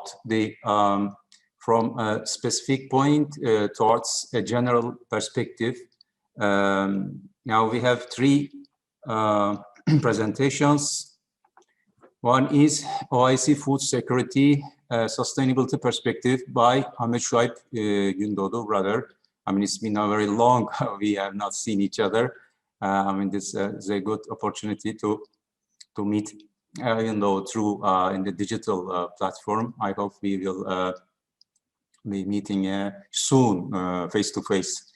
about the from a specific point towards a general perspective. Now we have three presentations. One is OIC Food Security Sustainability Perspective by Ahmet Şuayb Gündoğdu, brother. I mean, it's been a very long, we have not seen each other. I mean, this is a good opportunity to meet, even though through in the digital platform. I hope we will be meeting soon, face to face.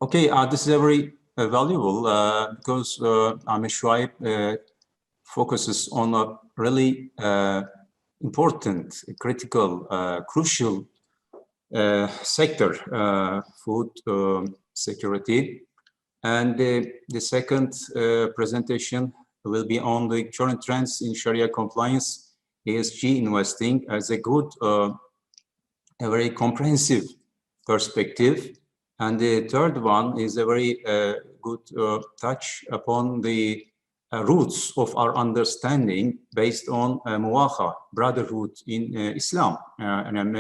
Okay, this is very valuable because Ahmet Şuayb focuses on a really important, critical, crucial sector, food security. And the second presentation will be on the current trends in Sharia compliance, ESG investing as a good, a very comprehensive perspective. And the third one is a very good touch upon the roots of our understanding based on muwaha, brotherhood in Islam. And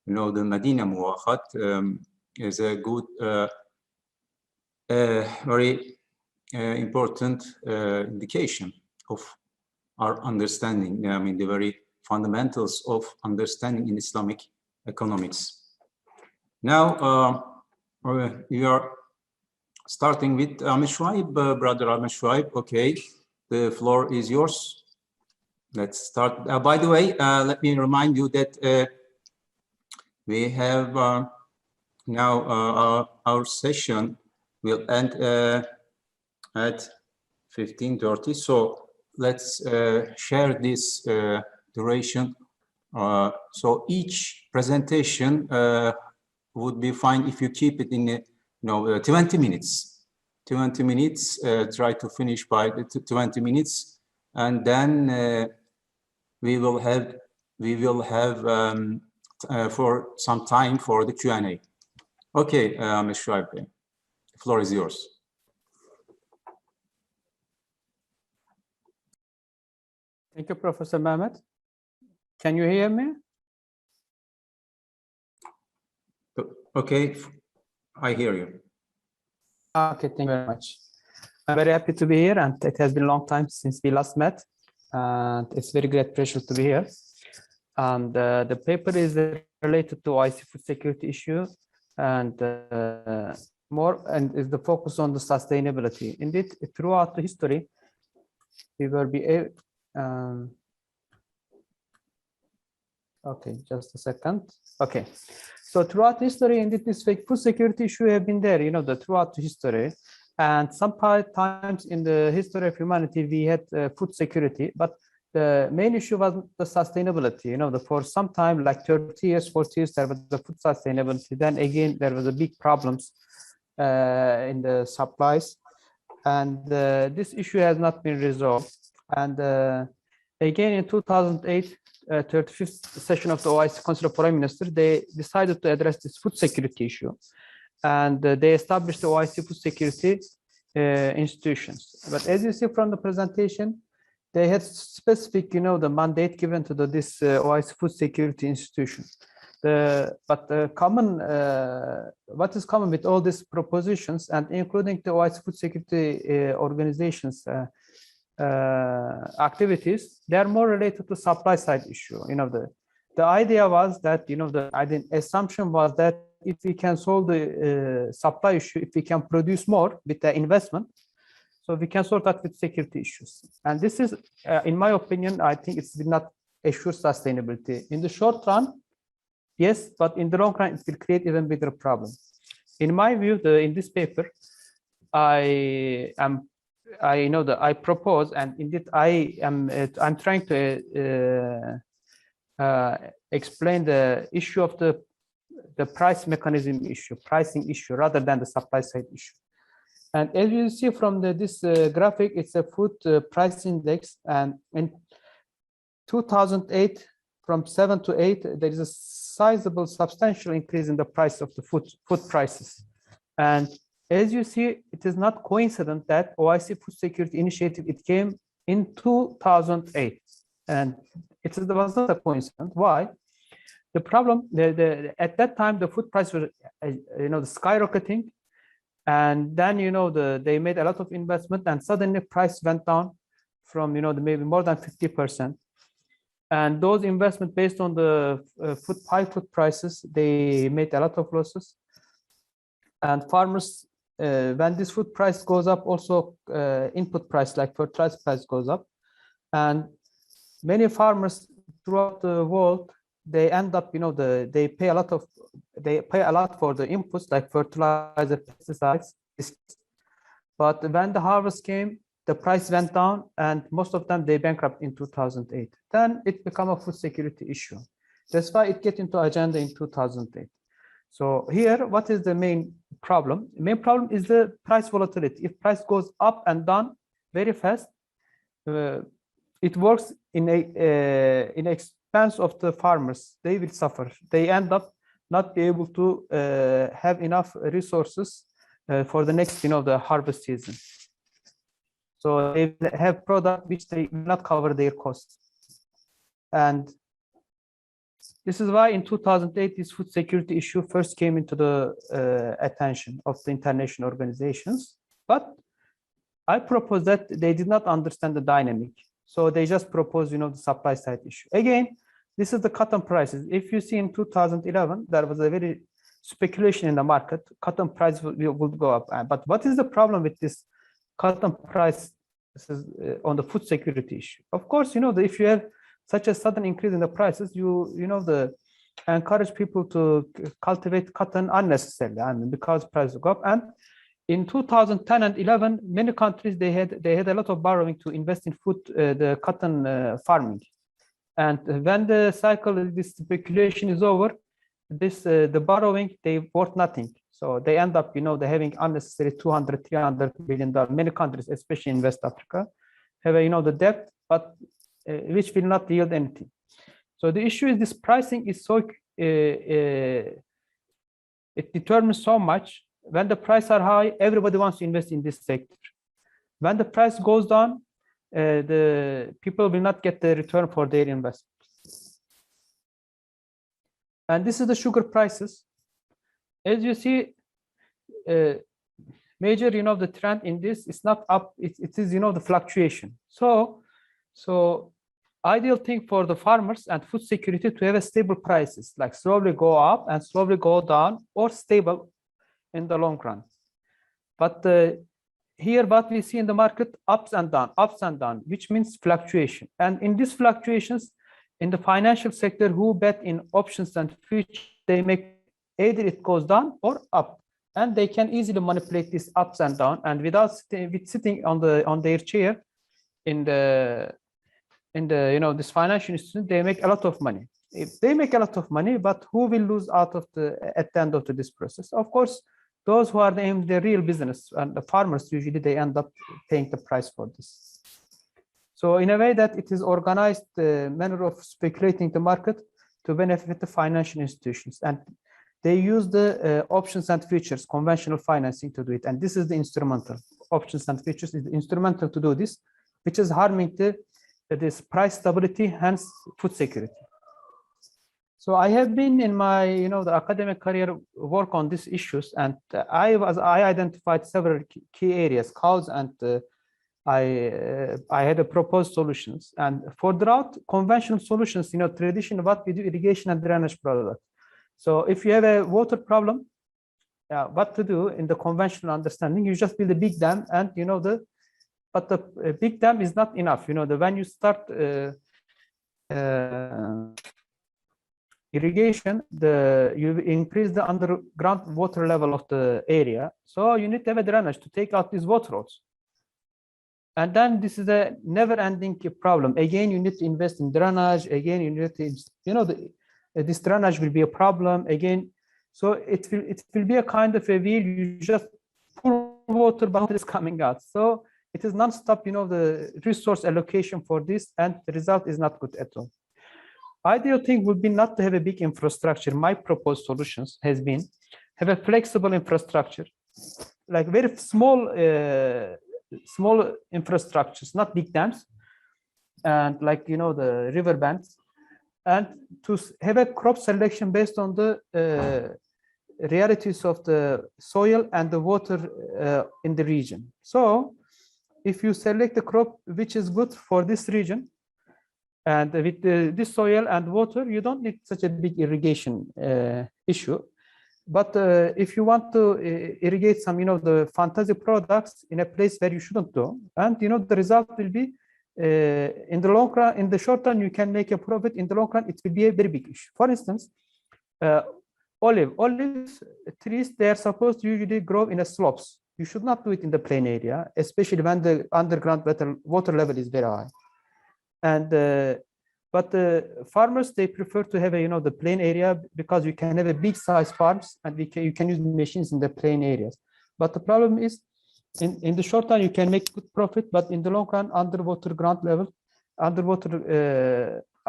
you know, the Medina Muwakhat is a good, very important indication of our understanding. I mean, the very fundamentals of understanding in Islamic economics. Now, we are starting with Ahmet Şuayb, brother Ahmet Şuayb. Okay, the floor is yours. Let's start. By the way, let me remind you that we have now our session will end at 15:30. So let's share this duration. So each presentation would be fine if you keep it in 20 minutes. 20 minutes. Try to finish by the 20 minutes, and then we will have for some time for the Q&A. Okay, Ms. Şuayb, the floor is yours. Thank you, Professor Mehmet. Can you hear me? Okay, I hear you. Okay, thank you very much. I'm very happy to be here, and it has been a long time since we last met, and it's very great pleasure to be here. And the paper is related to OIC food security issue, and is the focus on the sustainability. Indeed, throughout the history, we will be okay, just a second. Okay, so throughout history, indeed, this food security issue have been there, throughout the history. And sometimes in the history of humanity, we had food security, but the main issue was the sustainability. For some time, like 30 years, 40 years, there was the food sustainability. Then again, there was a big problems in the supplies, and this issue has not been resolved. And again, in 2008, 35th session of the OIC Council of Foreign Ministers, they decided to address this food security issue, and they established the OIC food security institutions. But as you see from the presentation, they had specific, the mandate given to this OIC food security institution. What is common with all these propositions, and including the OIC food security organizations activities, they are more related to supply side issue. The idea was that, the assumption was that if we can solve the supply issue, if we can produce more with the investment, so we can sort that with security issues. And this is, in my opinion, I think it will not assure sustainability. In the short run, yes, but in the long run, it will create even bigger problem. In my view, in this paper, I propose, and indeed I'm trying to explain the issue of the price mechanism issue, pricing issue, rather than the supply side issue. And as you see from this graphic, it's a food price index, and in 2008, from 7 to 8, there is a sizable, substantial increase in the price of the food prices. And as you see, it is not coincident that OIC Food Security Initiative, it came in 2008. And was not a coincidence. Why? The problem, at that time, the food price was, skyrocketing. And then, they made a lot of investment and suddenly price went down from, maybe more than 50%. And those investment based on the high food prices, they made a lot of losses. And farmers, when this food price goes up, also input price like fertilizer price goes up. And many farmers throughout the world, they end up, they pay a lot for the inputs like fertilizer, pesticides. But when the harvest came, the price went down, and most of them they bankrupt in 2008. Then it became a food security issue. That's why it get into agenda in 2008. So here, what is the main problem? The main problem is the price volatility. If price goes up and down very fast, it works in expense of the farmers. They will suffer. They end up not be able to have enough resources for the next, the harvest season. So they have product which they will not cover their costs. And this is why in 2008, this food security issue first came into the attention of the international organizations. But I propose that they did not understand the dynamic. So they just proposed, the supply side issue. Again, this is the cotton prices. If you see in 2011, there was a very speculation in the market. Cotton price will go up. But what is the problem with this cotton price? This is on the food security issue. Of course, if you have such a sudden increase in the prices, you encourage people to cultivate cotton unnecessarily, because prices go up. And in 2010 and 11, many countries they had a lot of borrowing to invest in food, the cotton farming. And when the cycle, this speculation is over, the borrowing they worth nothing. So they end up, they having unnecessary $200, $300 billion. Many countries, especially in West Africa, have the debt, but which will not yield anything. So the issue is this pricing is so it determines so much. When the prices are high, everybody wants to invest in this sector. When the price goes down, the people will not get the return for their investment. And this is the sugar prices. As you see, major, the trend in this is not up. It is, the fluctuation. So ideal thing for the farmers and food security to have a stable prices, like slowly go up and slowly go down, or stable in the long run. But here, what we see in the market, ups and down, which means fluctuation. And in these fluctuations, in the financial sector, who bet in options and futures, they make either it goes down or up, and they can easily manipulate these ups and down. And without sitting on their chair in the this financial institution, they make a lot of money. If they make a lot of money, but who will lose out of at the end of this process? Of course, those who are in the real business, and the farmers usually they end up paying the price for this. So in a way that it is organized manner of speculating the market to benefit the financial institutions, and they use the options and futures, conventional financing to do it. And this is the instrumental. Options and futures is the instrumental to do this, which is harming this price stability, hence food security. So I have been in my, the academic career work on these issues, and I identified several key areas, cause, and I had a proposed solutions. And for drought, conventional solutions, traditional, what we do, irrigation and drainage product. So if you have a water problem, what to do in the conventional understanding, you just build a big dam, and but the big dam is not enough. When you start irrigation, you increase the underground water level of the area. So you need to have a drainage to take out these water roads. And then this is a never-ending problem. Again, you need to invest in drainage. Again, you need to, this drainage will be a problem again. So it will be a kind of a wheel. You just pour water, but it's coming out. So it is non-stop, the resource allocation for this, and the result is not good at all. Ideal thing would be not to have a big infrastructure. My proposed solutions has been have a flexible infrastructure, like very small infrastructures, not big dams, and like, the river banks, and to have a crop selection based on the realities of the soil and the water in the region. So if you select the crop which is good for this region, and with this soil and water, you don't need such a big irrigation issue. But if you want to irrigate some, the fantasy products in a place where you shouldn't do, and the result will be in the long run, in the short run, you can make a profit. In the long run, it will be a very big issue. For instance, olive trees, they are supposed to usually grow in a slopes. You should not do it in the plain area, especially when the underground water level is very high. And but the farmers, they prefer to have a the plain area, because you can have a big size farms, and you can use machines in the plain areas. But the problem is, in the short term you can make good profit, but in the long run, underwater ground level,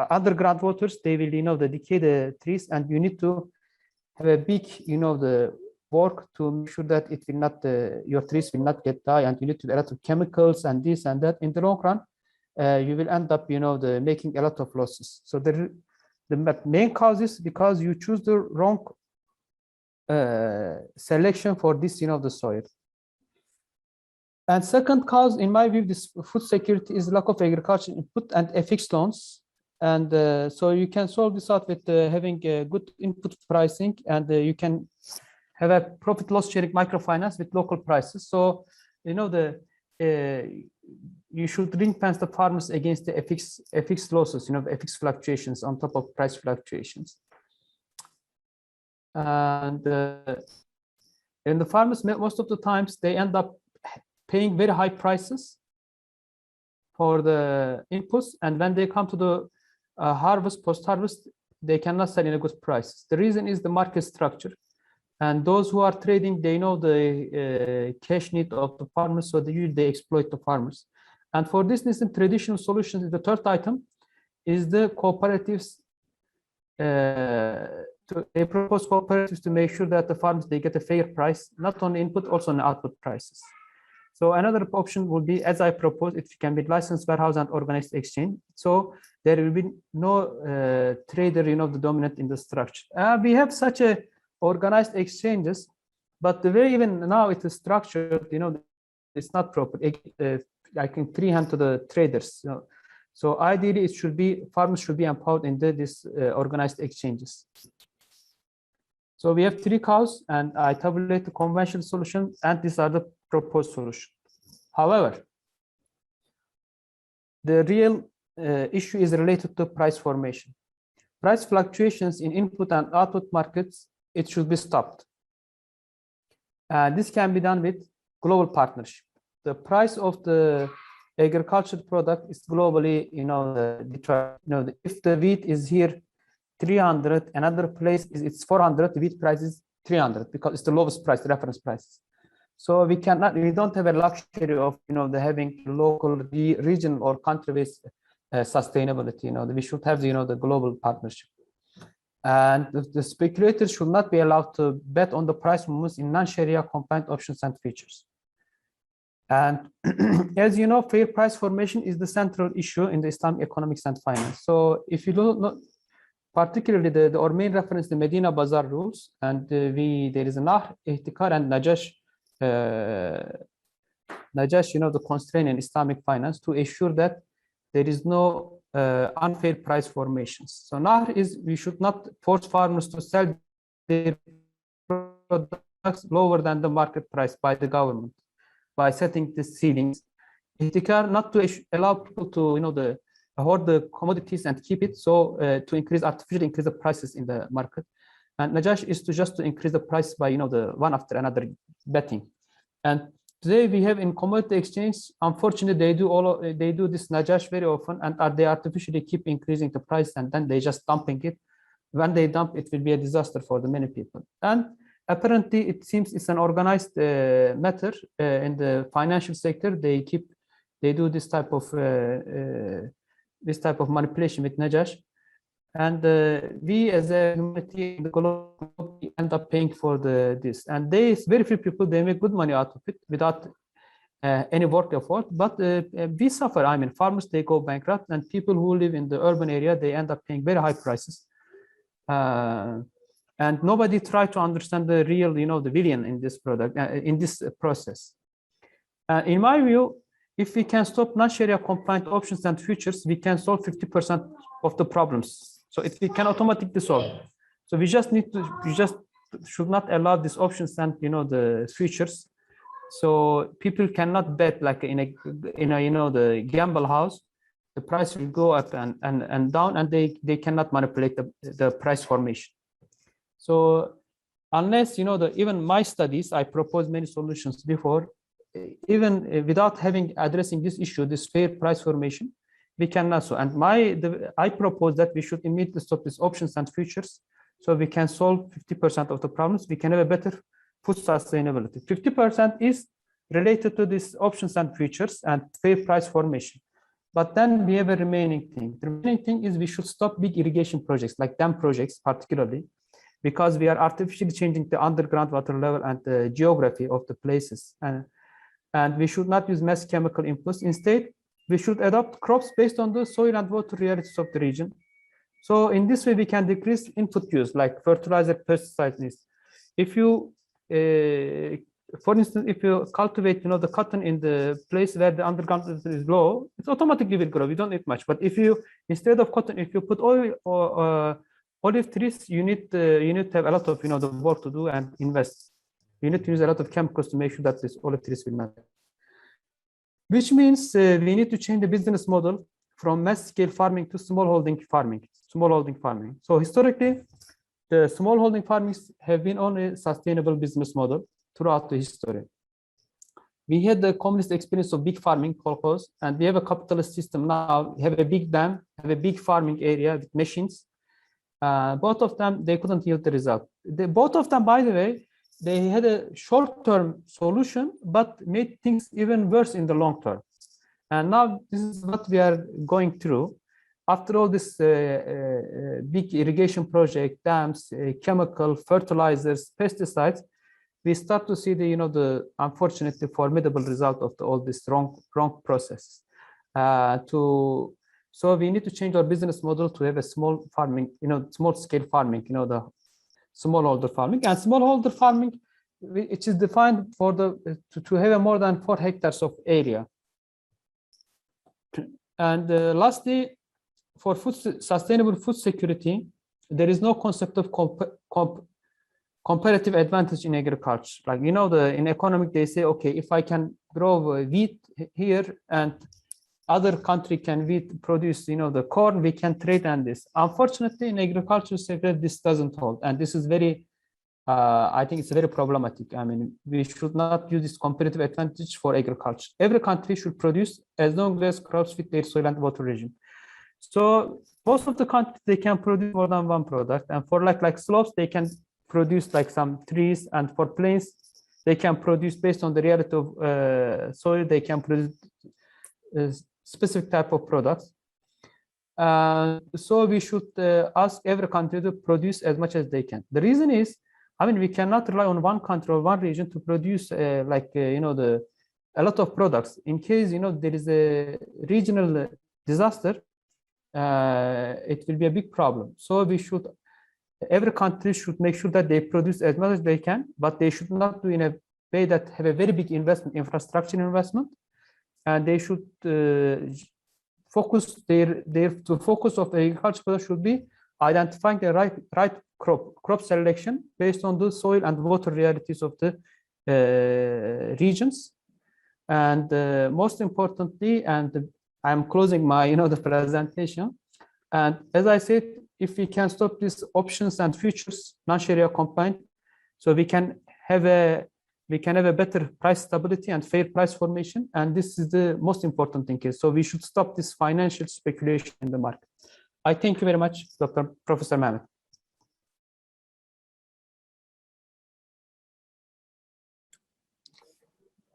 underground waters, they will decay the trees, and you need to have a big the work to make sure that it will not your trees will not get die, and you need to do a lot of chemicals and this and that. In the long run, you will end up making a lot of losses. So the main cause is because you choose the wrong selection for this the soil. And second cause, in my view, this food security is lack of agricultural input and FX loans. And so you can solve this out with having a good input pricing, and you can have a profit loss sharing microfinance with local prices. So you should ring fence the farmers against the FX losses, the FX fluctuations on top of price fluctuations. And the farmers, most of the times, they end up paying very high prices for the inputs, and when they come to the harvest, post-harvest, they cannot sell in a good price. The reason is the market structure, and those who are trading, they know the cash need of the farmers, so they exploit the farmers. And for this reason, traditional solutions, the third item, is the cooperatives. They propose cooperatives to make sure that the farmers, they get a fair price, not on input, also on output prices. So another option would be, as I propose, it can be licensed warehouse and organized exchange. So there will be no trader, the dominant in the structure. We have such a organized exchanges, but the way even now it is structured, it's not proper. I can freehand to the traders. So ideally, it should be farmers should be empowered in this organized exchanges. So we have 3 cows, and I tabulate the conventional solution, and these are the proposed solution. However, the real issue is related to price formation. Price fluctuations in input and output markets, it should be stopped. This can be done with global partnership. The price of the agricultural product is globally, if the wheat is here 300, another place it's 400, the wheat price is 300 because it's the lowest price, the reference prices. So we don't have a luxury of having local, regional, or country-based sustainability. We should have the global partnership. And the speculators should not be allowed to bet on the price movements in non-Sharia compliant options and features. And as you know, fair price formation is the central issue in the Islamic economics and finance. So if you don't, particularly our main reference, the Medina Bazaar rules, and there is a Nahr, Ihtikar, and Najash, the constraint in Islamic finance to ensure that there is no unfair price formations. So Nahr is, we should not force farmers to sell their products lower than the market price by the government by setting the ceilings. Ihtikar, not to allow people to hoard the commodities and keep it, so to artificially increase the prices in the market. And Najash is to increase the price by the one after another betting. And today we have in commodity exchange, unfortunately, they do this Najash very often, and they artificially keep increasing the price, and then they just dumping it. When they dump, it will be a disaster for the many people. And apparently, it seems it's an organized matter in the financial sector. They do this type of manipulation with Najash, and we as a humanity in the global end up paying for this. And very few people, they make good money out of it without any work effort, but we suffer. I mean, farmers, they go bankrupt, and people who live in the urban area, they end up paying very high prices. And nobody tried to understand the real, the villain in this product, in this process. In my view, if we can stop non-Sharia compliant options and futures, we can solve 50% of the problems. So we can automatically solve. So we just should not allow these options and the futures. So people cannot bet like in a the gamble house, the price will go up and down, and they cannot manipulate the price formation. So unless even my studies, I proposed many solutions before, even without addressing this issue, this fair price formation, we cannot. So, and I propose that we should immediately stop these options and futures, so we can solve 50% of the problems. We can have a better food sustainability. 50% is related to these options and futures and fair price formation. But then we have a remaining thing. The remaining thing is we should stop big irrigation projects, like dam projects particularly, because we are artificially changing the underground water level and the geography of the places. And we should not use mass chemical inputs. Instead, we should adopt crops based on the soil and water realities of the region. So in this way, we can decrease input use, like fertilizer, pesticide needs. If you, for instance, if you cultivate, the cotton in the place where the underground is low, it automatically will grow. We don't need much. But if you, instead of cotton, if you put oil or olive trees, you need to have a lot of, the work to do and invest. You need to use a lot of chemicals to make sure that this olive trees will not. Which means we need to change the business model from mass scale farming to smallholding farming. So historically, the smallholding farmings have been only a sustainable business model throughout the history. We had the communist experience of big farming, kolkhoz, and we have a capitalist system now. We have a big dam, have a big farming area with machines. Both of them, they couldn't yield the result. Both of them, by the way, they had a short-term solution, but made things even worse in the long term. And now this is what we are going through. After all this big irrigation project, dams, chemical, fertilizers, pesticides, we start to see the unfortunately formidable result of all this wrong process. So we need to change our business model to have a small farming, small scale farming, the smallholder farming. And smallholder farming, it is defined for to have more than 4 hectares of area. And lastly, for sustainable food security, there is no concept of comparative advantage in agriculture. Like, in economic, they say, okay, if I can grow wheat here and other country can produce, the corn, we can trade on this. Unfortunately, in agriculture sector, this doesn't hold. And this is very, I think it's very problematic. I mean, we should not use this comparative advantage for agriculture. Every country should produce as long as crops fit their soil and water regime. So most of the countries, they can produce more than one product. And for like slopes, they can produce like some trees. And for plains, they can produce based on the reality of soil, they can produce specific type of products. So we should ask every country to produce as much as they can. The reason is, I mean, we cannot rely on one country or one region to produce a lot of products. In case, there is a regional disaster, it will be a big problem. So every country should make sure that they produce as much as they can, but they should not do in a way that have a very big infrastructure investment. And they should focus the focus of agriculture should be identifying the right crop selection based on the soil and water realities of the regions. And most importantly, and I'm closing my the presentation. And as I said, if we can stop these options and futures non-Sharia compliant, so we can have a better price stability and fair price formation. And this is the most important thing. So we should stop this financial speculation in the market. I thank you very much, Professor Mehmet.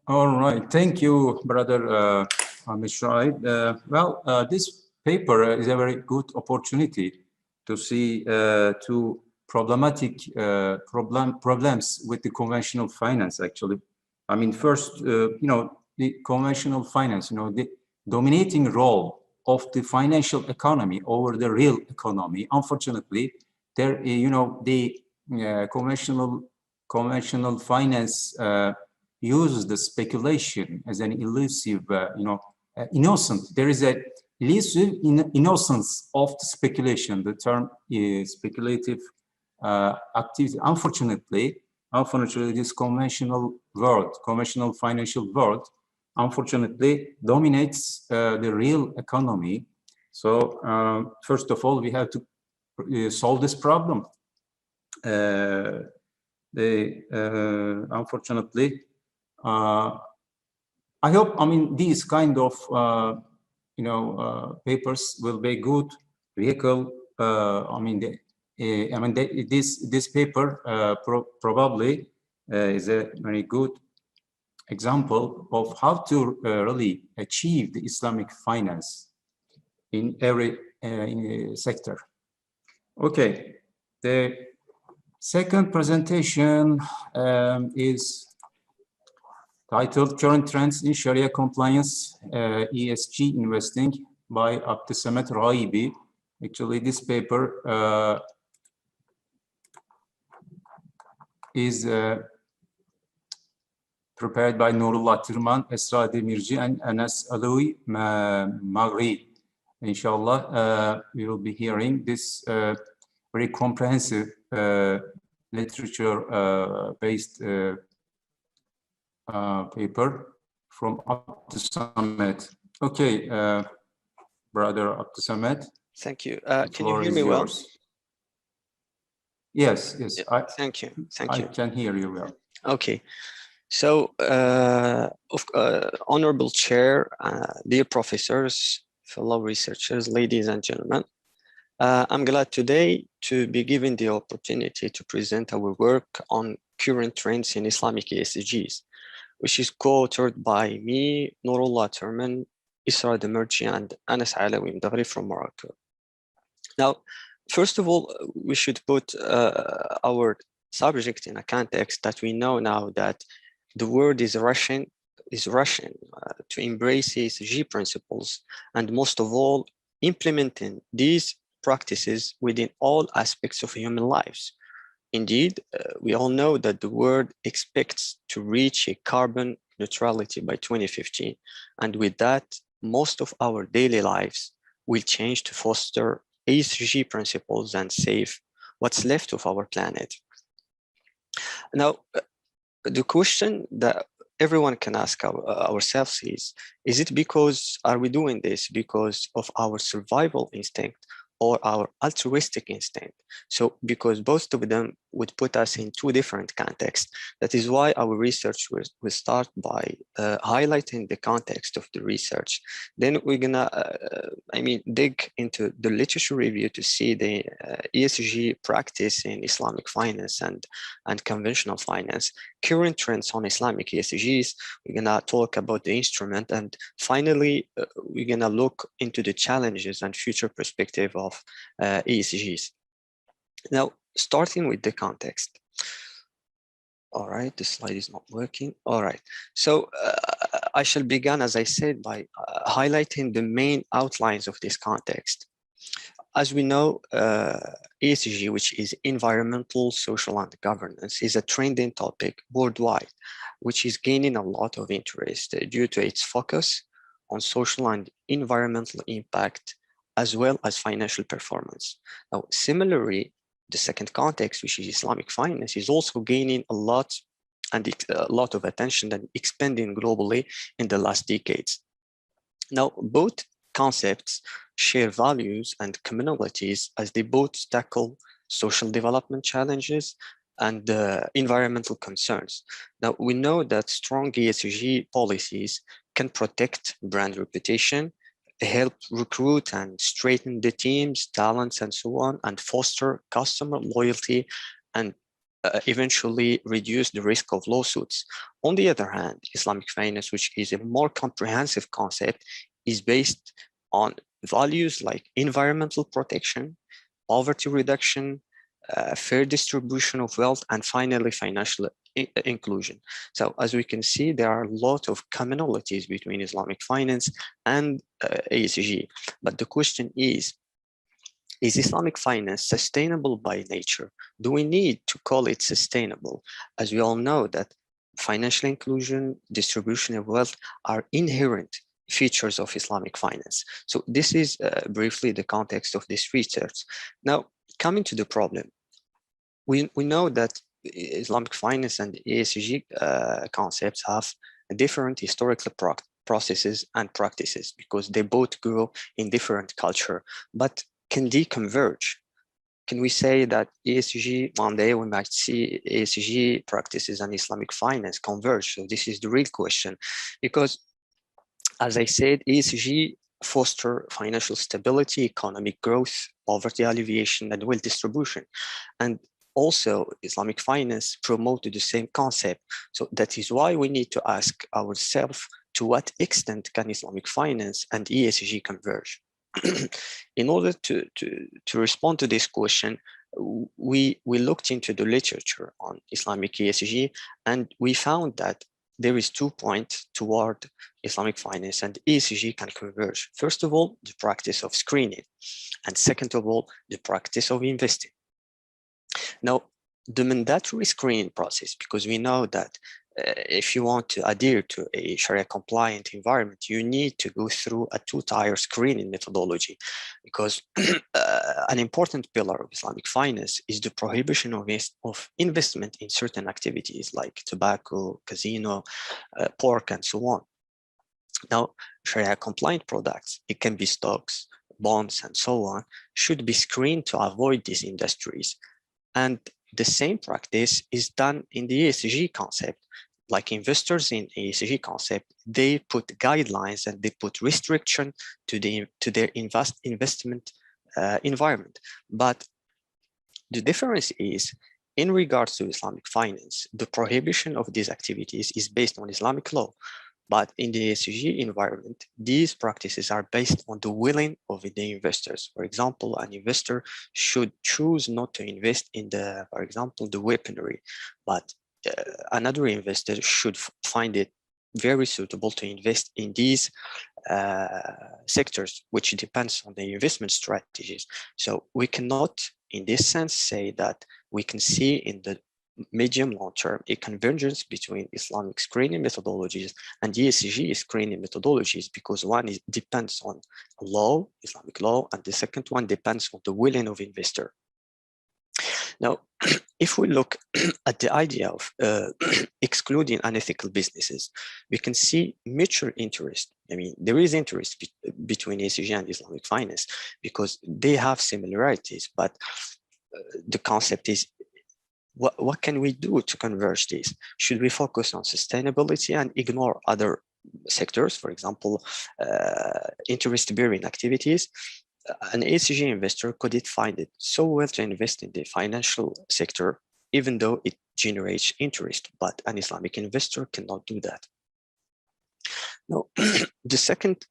All right, thank you, brother Mr. This paper is a very good opportunity to see two problematic problems with the conventional finance. Actually, I mean, first, the conventional finance, you know, the dominating role of the financial economy over the real economy. Unfortunately, there, you know, the conventional finance uses the speculation as an elusive, you know, innocent. There is a elusive innocence of the speculation. The term is speculative activity. Unfortunately, this conventional world, conventional financial world, unfortunately dominates the real economy. So first of all, we have to solve this problem. Unfortunately, I hope, I mean, these kind of you know, papers will be good vehicle. I mean, this paper probably is a very good example of how to really achieve the Islamic finance in every sector. Okay, the second presentation is titled Current Trends in Sharia Compliance, ESG Investing by Abdesamet Raibi. Actually, this paper is prepared by Nurullah Tirman, Esra Demirci, and Anas Alawi Magri. Inshallah, we will be hearing this very comprehensive literature-based paper from Abdesamet. Okay, brother Abdesamet. Thank you. Can you hear me well? Yes, yes. Yeah, thank you. I can hear you well. Okay. So, Honorable Chair, dear professors, fellow researchers, ladies and gentlemen, I'm glad today to be given the opportunity to present our work on current trends in Islamic ESGs, which is co-authored by me, Nurullah Tirman, Isra Demirci, and Anas Alawi Mdagri from Morocco. Now, first of all, we should put our subject in a context that we know now that the world is rushing to embrace ESG principles, and most of all, implementing these practices within all aspects of human lives. Indeed, we all know that the world expects to reach a carbon neutrality by 2050, and with that, most of our daily lives will change to foster ESG principles and save what's left of our planet. Now, the question that everyone can ask ourselves is it because, are we doing this because of our survival instinct or our altruistic instinct? So, because both of them would put us in two different contexts. That is why our research will start by highlighting the context of the research. Then we're gonna, dig into the literature review to see the ESG practice in Islamic finance and conventional finance, current trends on Islamic ESGs. We're gonna talk about the instrument, and finally, we're gonna look into the challenges and future perspective of ESGs. Now, starting with the context. All right, the slide is not working. All right, so I shall begin, as I said, by highlighting the main outlines of this context. As we know, ESG, which is environmental, social, and governance, is a trending topic worldwide, which is gaining a lot of interest due to its focus on social and environmental impact, as well as financial performance. Now, similarly, the second context, which is Islamic finance, is also gaining a lot of attention and expanding globally in the last decades. Now, both concepts share values and commonalities as they both tackle social development challenges and environmental concerns. Now, we know that strong ESG policies can protect brand reputation, help recruit and strengthen the teams, talents, and so on, and foster customer loyalty and eventually reduce the risk of lawsuits. On the other hand, Islamic finance, which is a more comprehensive concept, is based on values like environmental protection, poverty reduction, fair distribution of wealth, and finally financial inclusion. So as we can see, there are a lot of commonalities between Islamic finance and ESG, but the question is Islamic finance sustainable by nature? Do we need to call it sustainable? As we all know that financial inclusion, distribution of wealth are inherent features of Islamic finance. So this is briefly the context of this research. Now, coming to the problem, we know that Islamic finance and ESG concepts have different historical processes and practices because they both grow in different culture, but can they converge? Can we say that ESG, one day we might see ESG practices and Islamic finance converge? So this is the real question, because as I said, ESG foster financial stability, economic growth, poverty alleviation, and wealth distribution. And also Islamic finance promoted the same concept. So that is why we need to ask ourselves, to what extent can Islamic finance and ESG converge? In order to respond to this question, we looked into the literature on Islamic ESG, and we found that there is 2 points toward Islamic finance and ESG can converge. First of all, the practice of screening, and second of all, the practice of investing. Now, the mandatory screening process, because we know that if you want to adhere to a Sharia compliant environment, you need to go through a 2-tier screening methodology, because an important pillar of Islamic finance is the prohibition of investment in certain activities like tobacco, casino, pork, and so on. Now, Sharia compliant products, it can be stocks, bonds, and so on, should be screened to avoid these industries. And the same practice is done in the ESG concept. Like investors in ESG concept, they put guidelines and they put restriction to their investment environment. But the difference is, in regards to Islamic finance, the prohibition of these activities is based on Islamic law. But in the ESG environment, these practices are based on the willing of the investors. For example, an investor should choose not to invest in for example, the weaponry, but another investor should find it very suitable to invest in these sectors, which depends on the investment strategies. So we cannot, in this sense, say that we can see in the medium long term a convergence between Islamic screening methodologies and ESG screening methodologies, because one depends on law, Islamic law, and the second one depends on the willing of investor. Now, if we look at the idea of excluding unethical businesses, we can see mutual interest. I mean, there is interest between ESG and Islamic finance because they have similarities, but the concept is, what can we do to converge these? Should we focus on sustainability and ignore other sectors, for example, interest-bearing activities? An ESG investor could find it so well to invest in the financial sector, even though it generates interest, but an Islamic investor cannot do that. Now, the second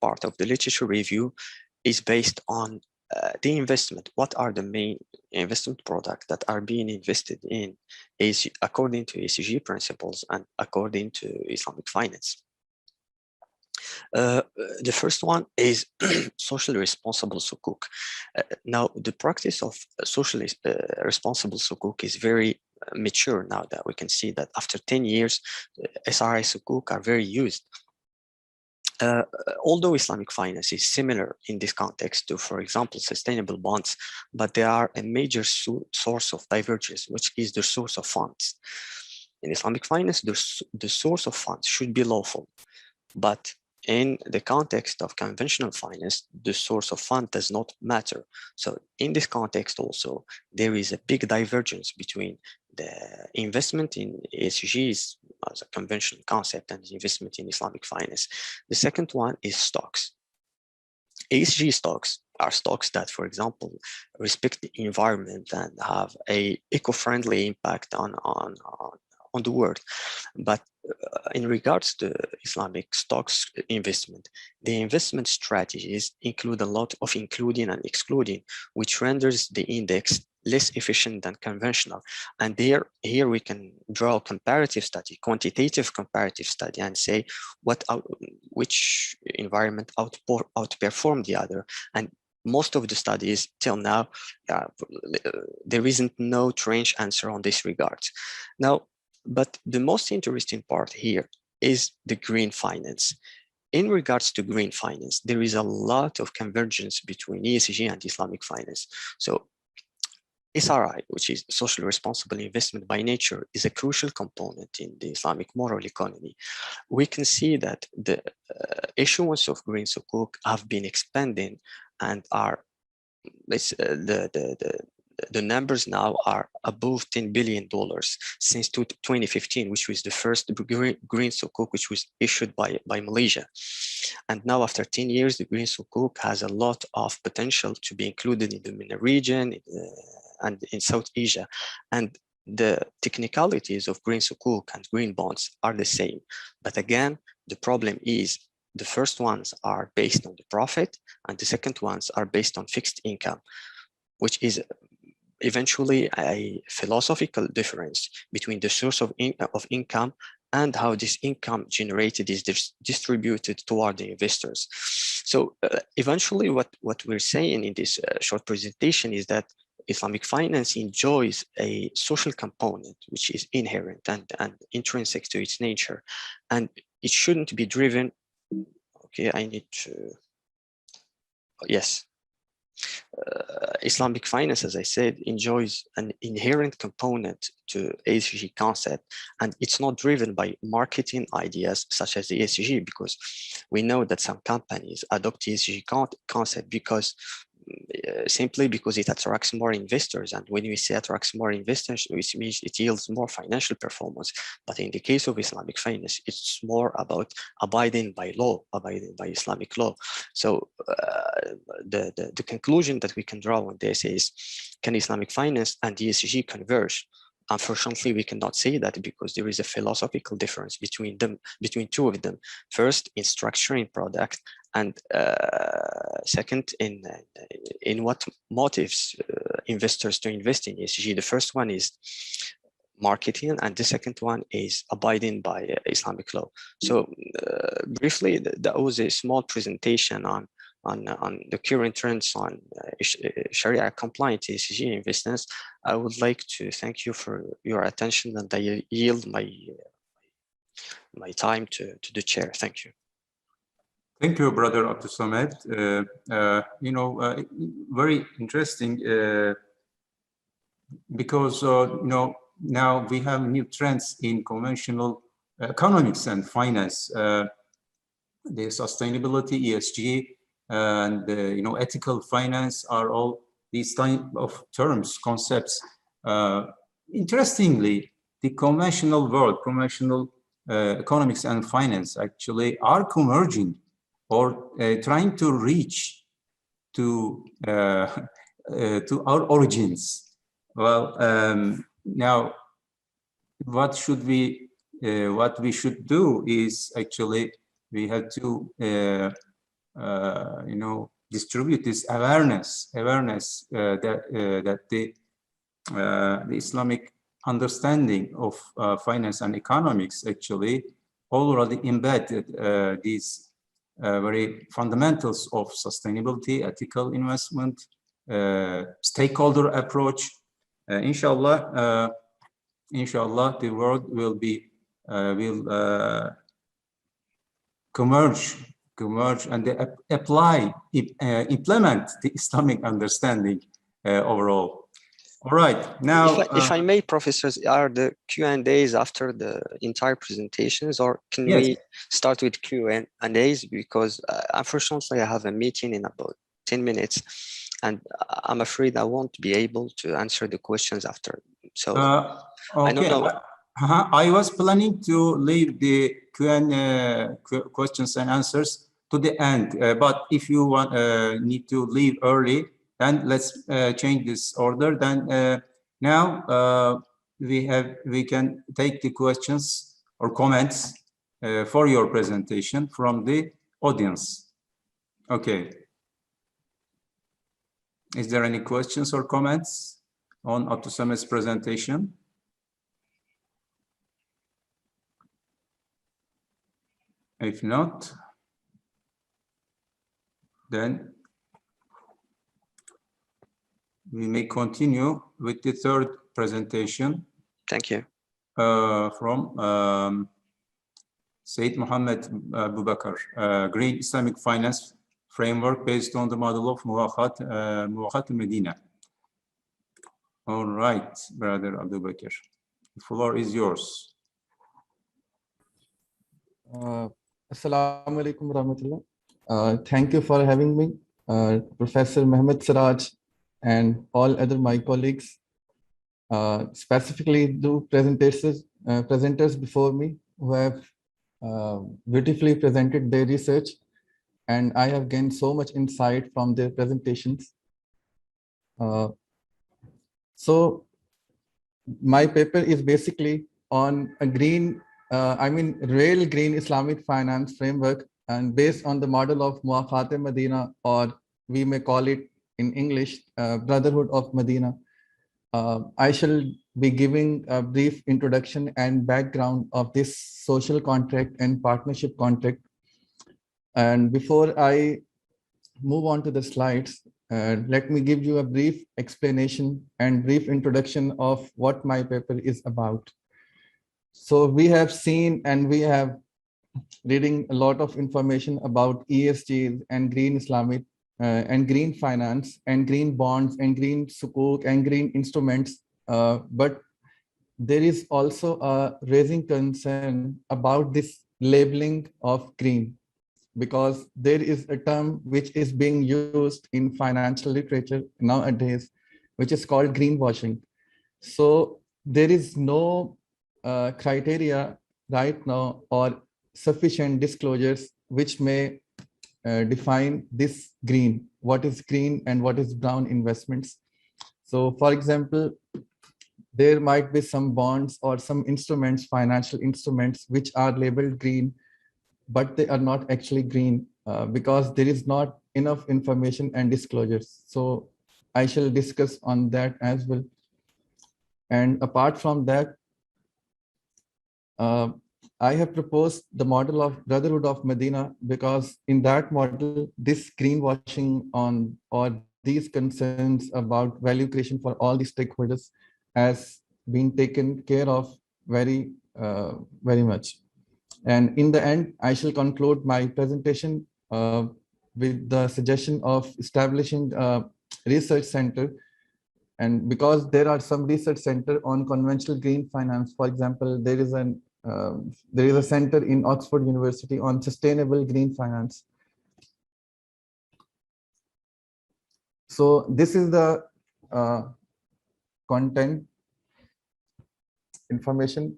part of the literature review is based on the investment. What are the main investment products that are being invested in according to ESG principles and according to Islamic finance? The first one is socially responsible sukuk. Now, the practice of socially responsible sukuk is very mature now that we can see that after 10 years, SRI sukuk are very used. Although Islamic finance is similar in this context to, for example, sustainable bonds, but they are a major source of divergence, which is the source of funds. In Islamic finance, the source of funds should be lawful, but in the context of conventional finance, the source of fund does not matter. So in this context also, there is a big divergence between the investment in ESGs as a conventional concept and the investment in Islamic finance. The second one is stocks. ESG stocks are stocks that, for example, respect the environment and have a eco-friendly impact on on the world. But in regards to Islamic stocks investment, the investment strategies include a lot of including and excluding, which renders the index less efficient than conventional. And here we can draw a comparative study, quantitative comparative study, and say which environment outperformed the other. And most of the studies till now, there isn't no trench answer on this regard. Now, but the most interesting part here is the green finance. In regards to green finance, there is a lot of convergence between ESG and Islamic finance. So SRI, which is social responsible investment by nature, is a crucial component in the Islamic moral economy. We can see that the issuance of green sukuk have been expanding and are, the numbers now are above $10 billion since 2015, which was the first green sukuk which was issued by Malaysia. And now after 10 years, the green sukuk has a lot of potential to be included in the MENA region and in South Asia. And the technicalities of green sukuk and green bonds are the same. But again, the problem is the first ones are based on the profit and the second ones are based on fixed income, which is eventually a philosophical difference between the source of income and how this income generated is distributed toward the investors. So eventually what we're saying in this short presentation is that Islamic finance enjoys a social component, which is inherent and intrinsic to its nature. And it shouldn't be driven, okay, I need to, yes. Islamic finance, as I said, enjoys an inherent component to ESG concept, and it's not driven by marketing ideas such as the ESG, because we know that some companies adopt ESG concept because simply because it attracts more investors. And when we say attracts more investors, it means it yields more financial performance. But in the case of Islamic finance, it's more about abiding by law, abiding by Islamic law. So the conclusion that we can draw on this is, can Islamic finance and ESG converge? Unfortunately, we cannot say that because there is a philosophical difference between them, between two of them. First, in structuring product, and second, in what motives investors to invest in ESG. The first one is marketing, and the second one is abiding by Islamic law. So briefly, that was a small presentation on the current trends on Sharia compliant ESG investments. I would like to thank you for your attention, and I yield my time to the chair. Thank you. Thank you, Brother Abdul Samad. Very interesting because now we have new trends in conventional economics and finance. The sustainability, ESG, and ethical finance are all these type of terms, concepts. Interestingly, the conventional world, conventional economics and finance actually are converging or trying to reach to our origins. Well, now what we should do is actually we have to distribute this awareness that the Islamic understanding of finance and economics actually already embedded these very fundamentals of sustainability, ethical investment, stakeholder approach. Inshallah, the world will converge and implement the Islamic understanding overall. All right, now if I may, professors, are the Q&As after the entire presentations, or can yes, we start with Q&As? Because unfortunately, I have a meeting in about 10 minutes, and I'm afraid I won't be able to answer the questions after. So okay. I don't know. I was planning to leave the questions and answers to the end, but if you need to leave early, then let's change this order. Then now we can take the questions or comments for your presentation from the audience. Okay. Is there any questions or comments on Abdussamed's presentation? If not, then we may continue with the third presentation. Thank you. From Said Mohammed Bubakar, Green Islamic Finance Framework based on the model of Muwakhat Medina. All right, Brother Abu Bakr, the floor is yours. Assalamu alaikum warahmatullah. Thank you for having me, Professor Mohammed Siraj and all other my colleagues, specifically the presenters before me who have beautifully presented their research, and I have gained so much insight from their presentations. So my paper is basically on a real green Islamic finance framework, and based on the model of Muwakhat Medina, or we may call it in English, Brotherhood of Medina. I shall be giving a brief introduction and background of this social contract and partnership contract. And before I move on to the slides, let me give you a brief explanation and brief introduction of what my paper is about. So we have seen and we have reading a lot of information about ESG and green Islamic and green finance and green bonds and green sukuk and green instruments. But there is also a raising concern about this labeling of green, because there is a term which is being used in financial literature nowadays, which is called greenwashing. So there is no criteria right now or sufficient disclosures which may define this green, what is green and what is brown investments. So for example, there might be some bonds or some instruments, financial instruments, which are labeled green, but they are not actually green because there is not enough information and disclosures. So I shall discuss on that as well. And apart from that, I have proposed the model of Brotherhood of Medina, because in that model, this greenwashing on or these concerns about value creation for all the stakeholders has been taken care of very much. And in the end, I shall conclude my presentation with the suggestion of establishing a research center. And because there are some research center on conventional green finance, for example, there is a center in Oxford University on sustainable green finance. So this is the content information,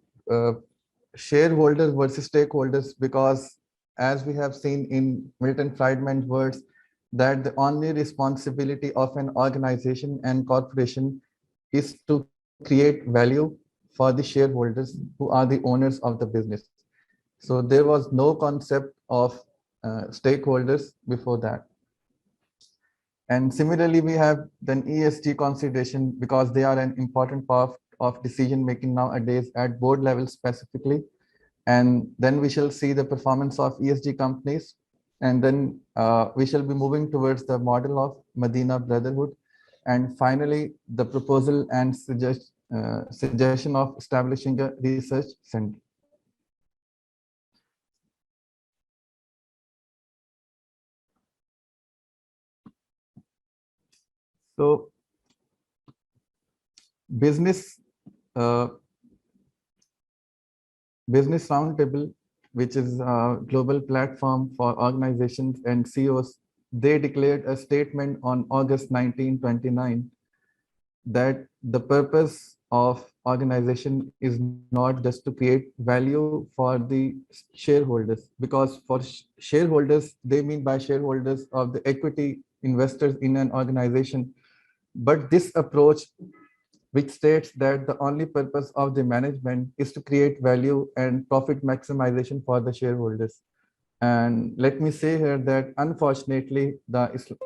shareholders versus stakeholders, because as we have seen in Milton Friedman's words, that the only responsibility of an organization and corporation is to create value for the shareholders who are the owners of the business. So there was no concept of stakeholders before that. And similarly, we have then ESG consideration, because they are an important part of decision making nowadays at board level specifically. And then we shall see the performance of ESG companies. And then we shall be moving towards the model of Medina Brotherhood. And finally, the proposal and suggestion of establishing a research center. So business roundtable, which is a global platform for organizations and CEOs, they declared a statement on August 19, 2029, that the purpose of organization is not just to create value for the shareholders, because for shareholders, they mean by shareholders of the equity investors in an organization. But this approach which states that the only purpose of the management is to create value and profit maximization for the shareholders. And let me say here that unfortunately,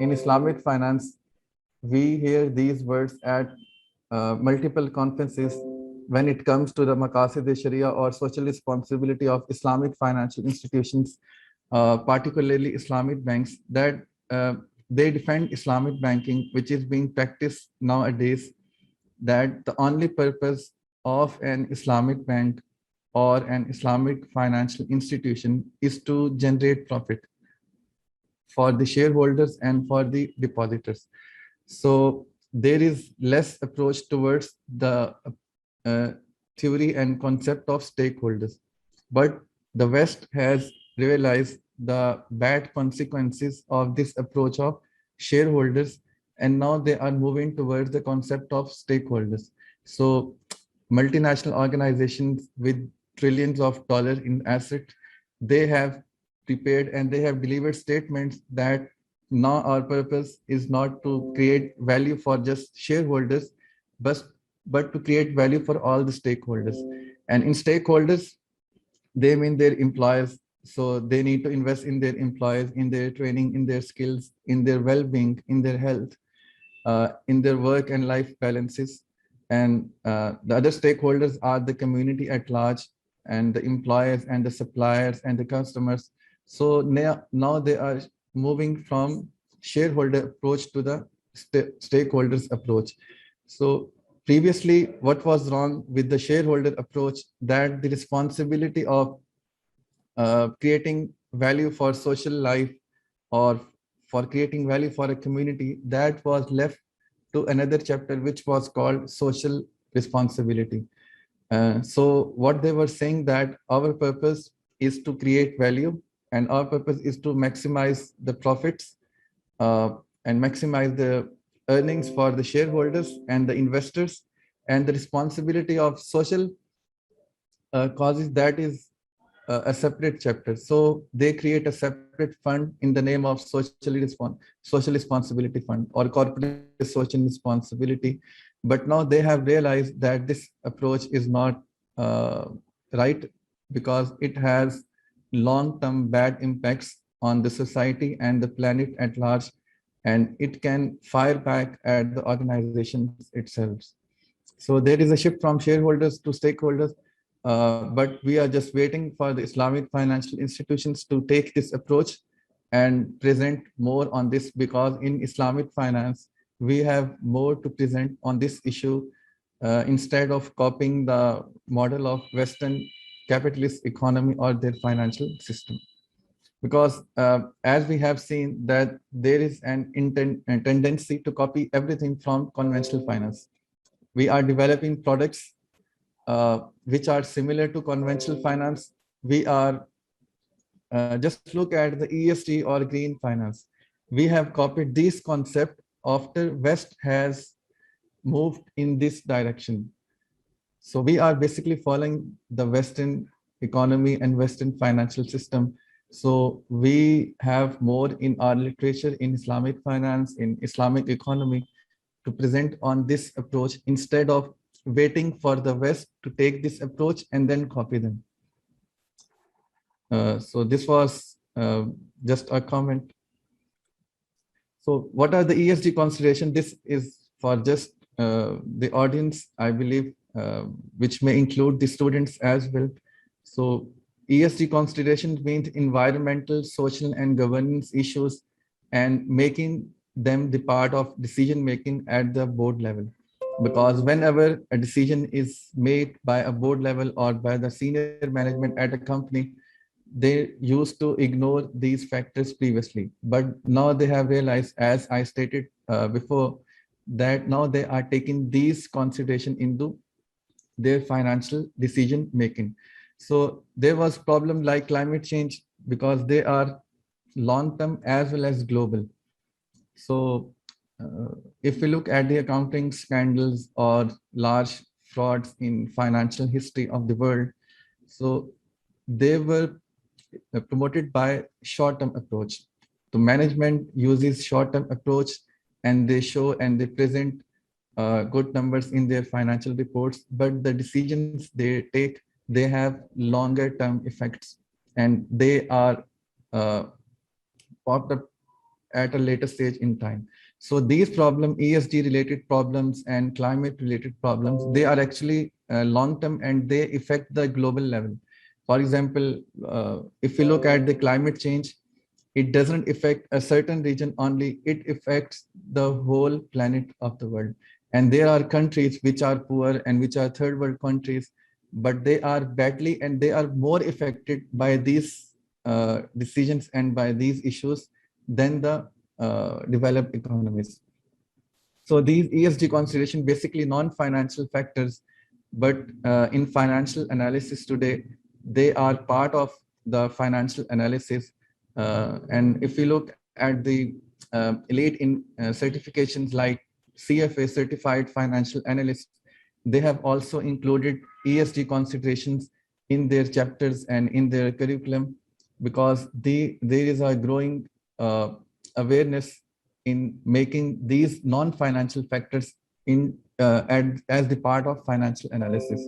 in Islamic finance, we hear these words at multiple conferences when it comes to the Maqasid-e-Sharia or social responsibility of Islamic financial institutions, particularly Islamic banks, that they defend Islamic banking, which is being practiced nowadays, that the only purpose of an Islamic bank or an Islamic financial institution is to generate profit for the shareholders and for the depositors. So there is less approach towards the theory and concept of stakeholders. But the West has realized the bad consequences of this approach of shareholders, and now they are moving towards the concept of stakeholders. So multinational organizations with trillions of dollars in assets, they have prepared and they have delivered statements that now our purpose is not to create value for just shareholders, but to create value for all the stakeholders. And in stakeholders, they mean their employees. So they need to invest in their employees, in their training, in their skills, in their well-being, in their health, in their work and life balances. And the other stakeholders are the community at large, and the employers and the suppliers and the customers. So now they are moving from shareholder approach to the stakeholders approach. So previously, what was wrong with the shareholder approach, that the responsibility of creating value for social life or for creating value for a community, that was left to another chapter, which was called social responsibility. So what they were saying, that our purpose is to create value and our purpose is to maximize the profits and maximize the earnings for the shareholders and the investors, and the responsibility of social causes, that is a separate chapter. So they create a separate fund in the name of social responsibility fund or corporate social responsibility. But now they have realized that this approach is not right, because it has long-term bad impacts on the society and the planet at large, and it can fire back at the organizations itself. So there is a shift from shareholders to stakeholders, but we are just waiting for the Islamic financial institutions to take this approach and present more on this, because in Islamic finance, we have more to present on this issue instead of copying the model of Western capitalist economy or their financial system. Because as we have seen that there is a tendency to copy everything from conventional finance. We are developing products which are similar to conventional finance. We are just look at the ESG or green finance. We have copied this concept after West has moved in this direction. So we are basically following the Western economy and Western financial system. So we have more in our literature in Islamic finance, in Islamic economy, to present on this approach instead of waiting for the West to take this approach and then copy them. So this was just a comment. So what are the ESG considerations? This is for just the audience, I believe, which may include the students as well. So ESG considerations means environmental, social, and governance issues, and making them the part of decision making at the board level. Because whenever a decision is made by a board level or by the senior management at a company, they used to ignore these factors previously. But now they have realized, as I stated before, that now they are taking these considerations into their financial decision making. So there was problem like climate change, because they are long-term as well as global. So if we look at the accounting scandals or large frauds in financial history of the world, so they were promoted by short-term approach. The management uses short-term approach, and they show and they present good numbers in their financial reports, but the decisions they take, they have longer term effects, and they are popped up at a later stage in time. So these problems, ESG related problems and climate related problems, they are actually long term and they affect the global level. For example, if we look at the climate change, it doesn't affect a certain region only, it affects the whole planet of the world. And there are countries which are poor and which are third world countries, but they are badly and they are more affected by these decisions and by these issues than the developed economies. So these ESG consideration basically non-financial factors, but in financial analysis today, they are part of the financial analysis. And if we look at the elite in certifications like CFA, Certified Financial Analyst, they have also included ESG considerations in their chapters and in their curriculum, because there is a growing awareness in making these non-financial factors in as the part of financial analysis.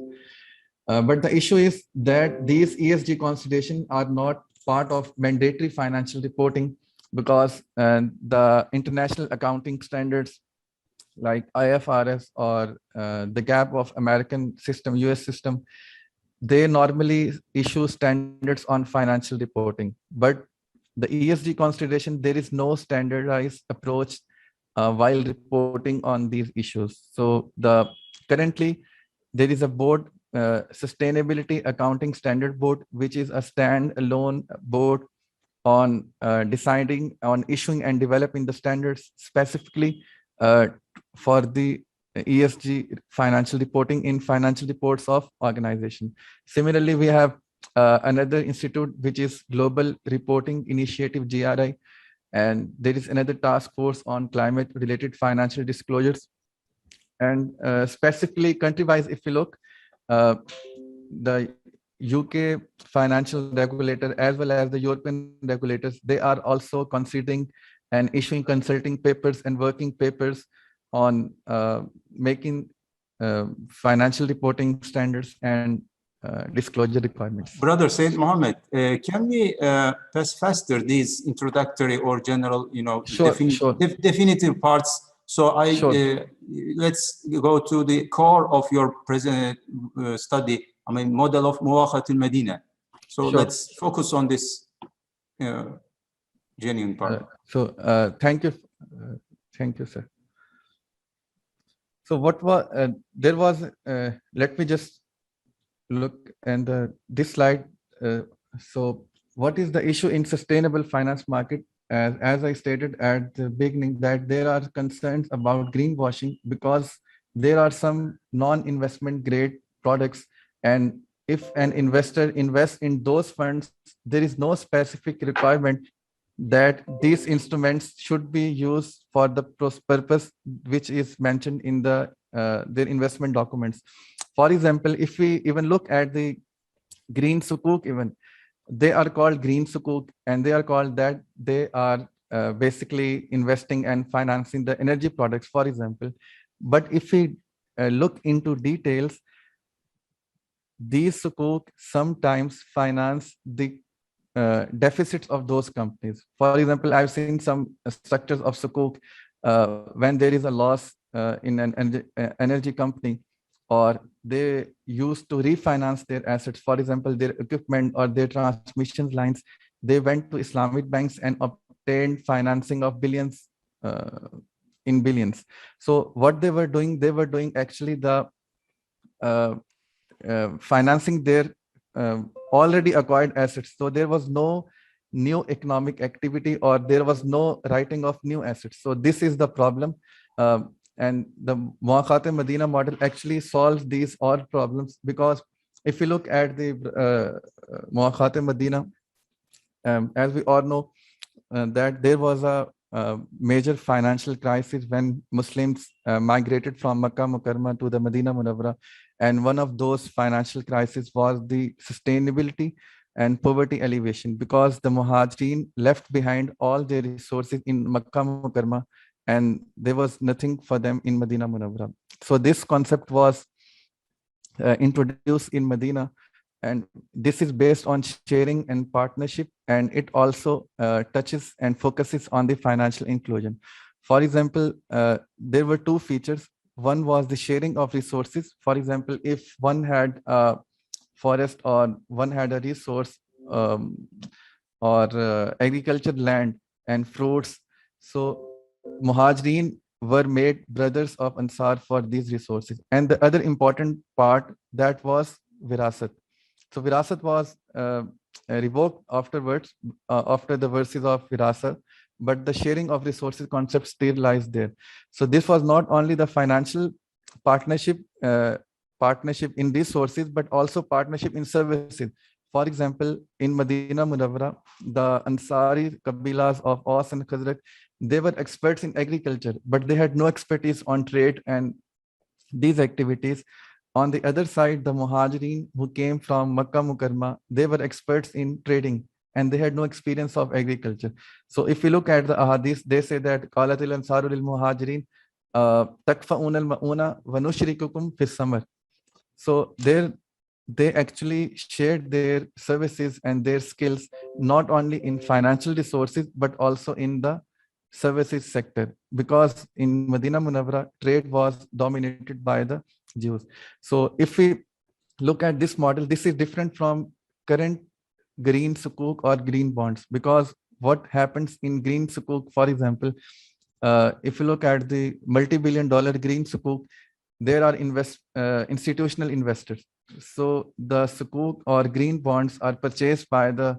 But the issue is that these ESG considerations are not part of mandatory financial reporting, because the international accounting standards like IFRS or the gap of American system, US system, they normally issue standards on financial reporting. But the ESG consideration, there is no standardized approach while reporting on these issues. So currently there is a board, Sustainability Accounting Standard Board, which is a standalone board on deciding on issuing and developing the standards specifically for the ESG financial reporting in financial reports of organization. Similarly, we have another institute, which is Global Reporting Initiative, GRI, and there is another task force on climate related financial disclosures. And specifically country-wise, if you look, the UK financial regulator as well as the European regulators, they are also considering and issuing consulting papers and working papers on making financial reporting standards and disclosure requirements. Brother Said Mohammed, can we pass faster these introductory or general, definitive parts? So let's go to the core of your present study. I mean, model of Muwaqat al-Madina. So let's focus on this genuine part. Thank you, sir. So what was there was? Let me just look and this slide. So what is the issue in sustainable finance market? As I stated at the beginning, that there are concerns about greenwashing because there are some non-investment grade products, and if an investor invests in those funds, there is no specific requirement that these instruments should be used for the purpose which is mentioned in the their investment documents. For example, if we even look at the green sukuk, even they are called green sukuk, and they are called that they are basically investing and financing the energy products, for example. But if we look into details, these sukuk sometimes finance the deficits of those companies. For example, I've seen some structures of sukuk when there is a loss in an energy company, or they used to refinance their assets, for example, their equipment or their transmission lines. They went to Islamic banks and obtained financing of billions in billions. So what they were doing actually the financing their already acquired assets. So there was no new economic activity, or there was no writing of new assets. So this is the problem. And the Muwaqat al-Madina model actually solves these all problems, because if you look at the Muwaqat al-Madina, as we all know, that there was a major financial crisis when Muslims migrated from Makkah Mukarramah to the Medina Munawwara. And one of those financial crises was the sustainability and poverty alleviation, because the Muhajirin left behind all their resources in Makkah Mukarramah and there was nothing for them in Medina Munawwara. So this concept was introduced in Medina, and this is based on sharing and partnership, and it also touches and focuses on the financial inclusion. For example, there were two features. One was the sharing of resources. For example, if one had a forest or one had a resource, or agriculture land and fruits, so Muhajirin were made brothers of Ansar for these resources. And the other important part, that was Virasat. So Virasat was revoked afterwards, after the verses of Virasat, but the sharing of resources concept still lies there. So this was not only the financial partnership, partnership in resources, but also partnership in services. For example, in Medina Munawwara, the Ansari Kabilas of Aus and Khazraj, they were experts in agriculture, but they had no expertise on trade and these activities. On the other side, the Muhajirin who came from Makkah Mukarramah, they were experts in trading and they had no experience of agriculture. So if we look at the ahadith, they say that Qalatil Ansaru lil Muhajirin takfa'una al-ma'una wa nushrikukum fis samar. So there they actually shared their services and their skills not only in financial resources but also in the services sector, because in Medina Munawwara trade was dominated by the Jews. So if we look at this model, this is different from current green sukuk or green bonds, because what happens in green sukuk, for example, if you look at the multi-billion-dollar green sukuk, there are institutional investors. So the sukuk or green bonds are purchased by the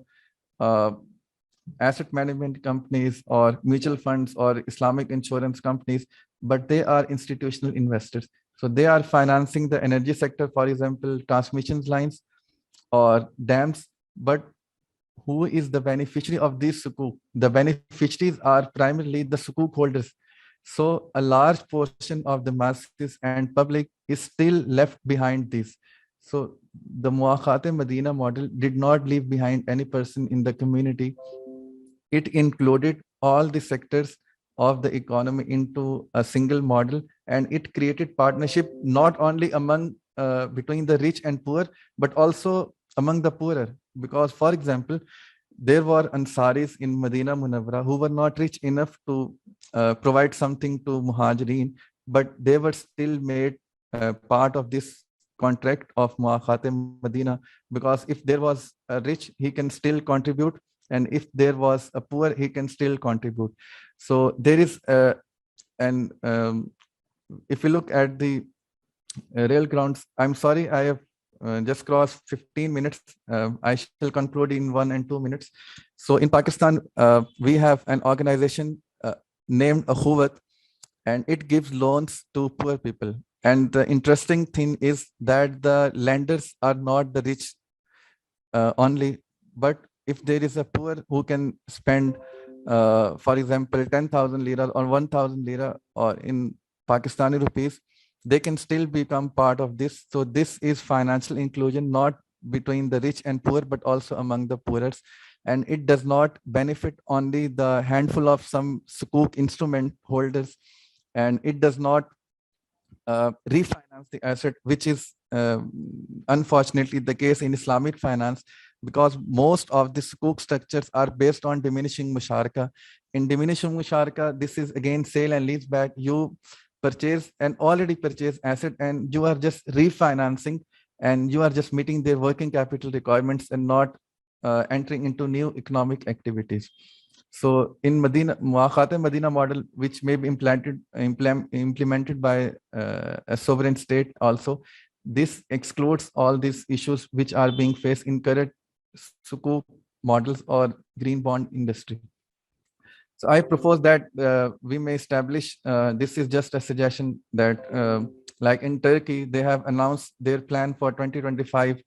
asset management companies or mutual funds or Islamic insurance companies, but they are institutional investors. So they are financing the energy sector, for example, transmission lines or dams. But who is the beneficiary of these sukuk? The beneficiaries are primarily the sukuk holders. So a large portion of the masses and public is still left behind this. So the Muakhate Medina model did not leave behind any person in the community. It included all the sectors of the economy into a single model, and it created partnership not only among between the rich and poor, but also among the poorer. Because, for example, there were Ansaris in Medina Munawwara who were not rich enough to provide something to Muhajirin, but they were still made part of this contract of Muakhate Medina, because if there was a rich, he can still contribute, and if there was a poor, he can still contribute. So there is and if you look at the rail grounds, I'm sorry, I have just crossed 15 minutes. I shall conclude in 1 and 2 minutes. So in Pakistan, we have an organization named Akhuwat, and it gives loans to poor people. And the interesting thing is that the lenders are not the rich only, but if there is a poor who can spend, for example, 10,000 lira or 1,000 lira, or in Pakistani rupees, they can still become part of this. So this is financial inclusion, not between the rich and poor, but also among the poorest. And it does not benefit only the handful of some sukuk instrument holders, and it does not refinance the asset, which is unfortunately the case in Islamic finance, because most of the sukuk structures are based on diminishing musharaka. In diminishing musharaka, this is again sale and lease back. You purchase an already purchased asset and you are just refinancing, and you are just meeting their working capital requirements and not entering into new economic activities. So in Medina, Muakhate Medina model, which may be implemented by a sovereign state also, this excludes all these issues which are being faced in current sukuk models or green bond industry. So I propose that we may establish, this is just a suggestion, that like in Turkey, they have announced their plan for 2025,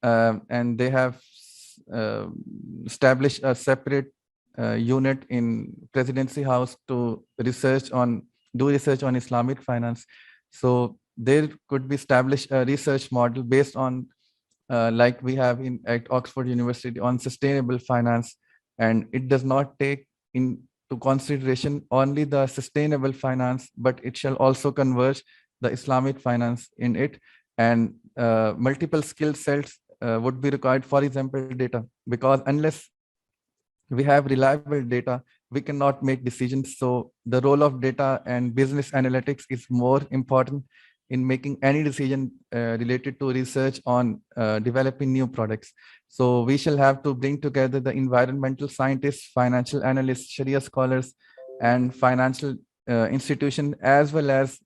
and they have established a separate unit in Presidency House to do research on Islamic finance. So there could be established a research model based on, like we have at Oxford University, on sustainable finance, and it does not take into to consideration only the sustainable finance, but it shall also converge the Islamic finance in it, and multiple skill sets would be required, for example, data, because unless we have reliable data, we cannot make decisions. So the role of data and business analytics is more important in making any decision related to research on developing new products. So we shall have to bring together the environmental scientists, financial analysts, Sharia scholars, and financial institution, as well as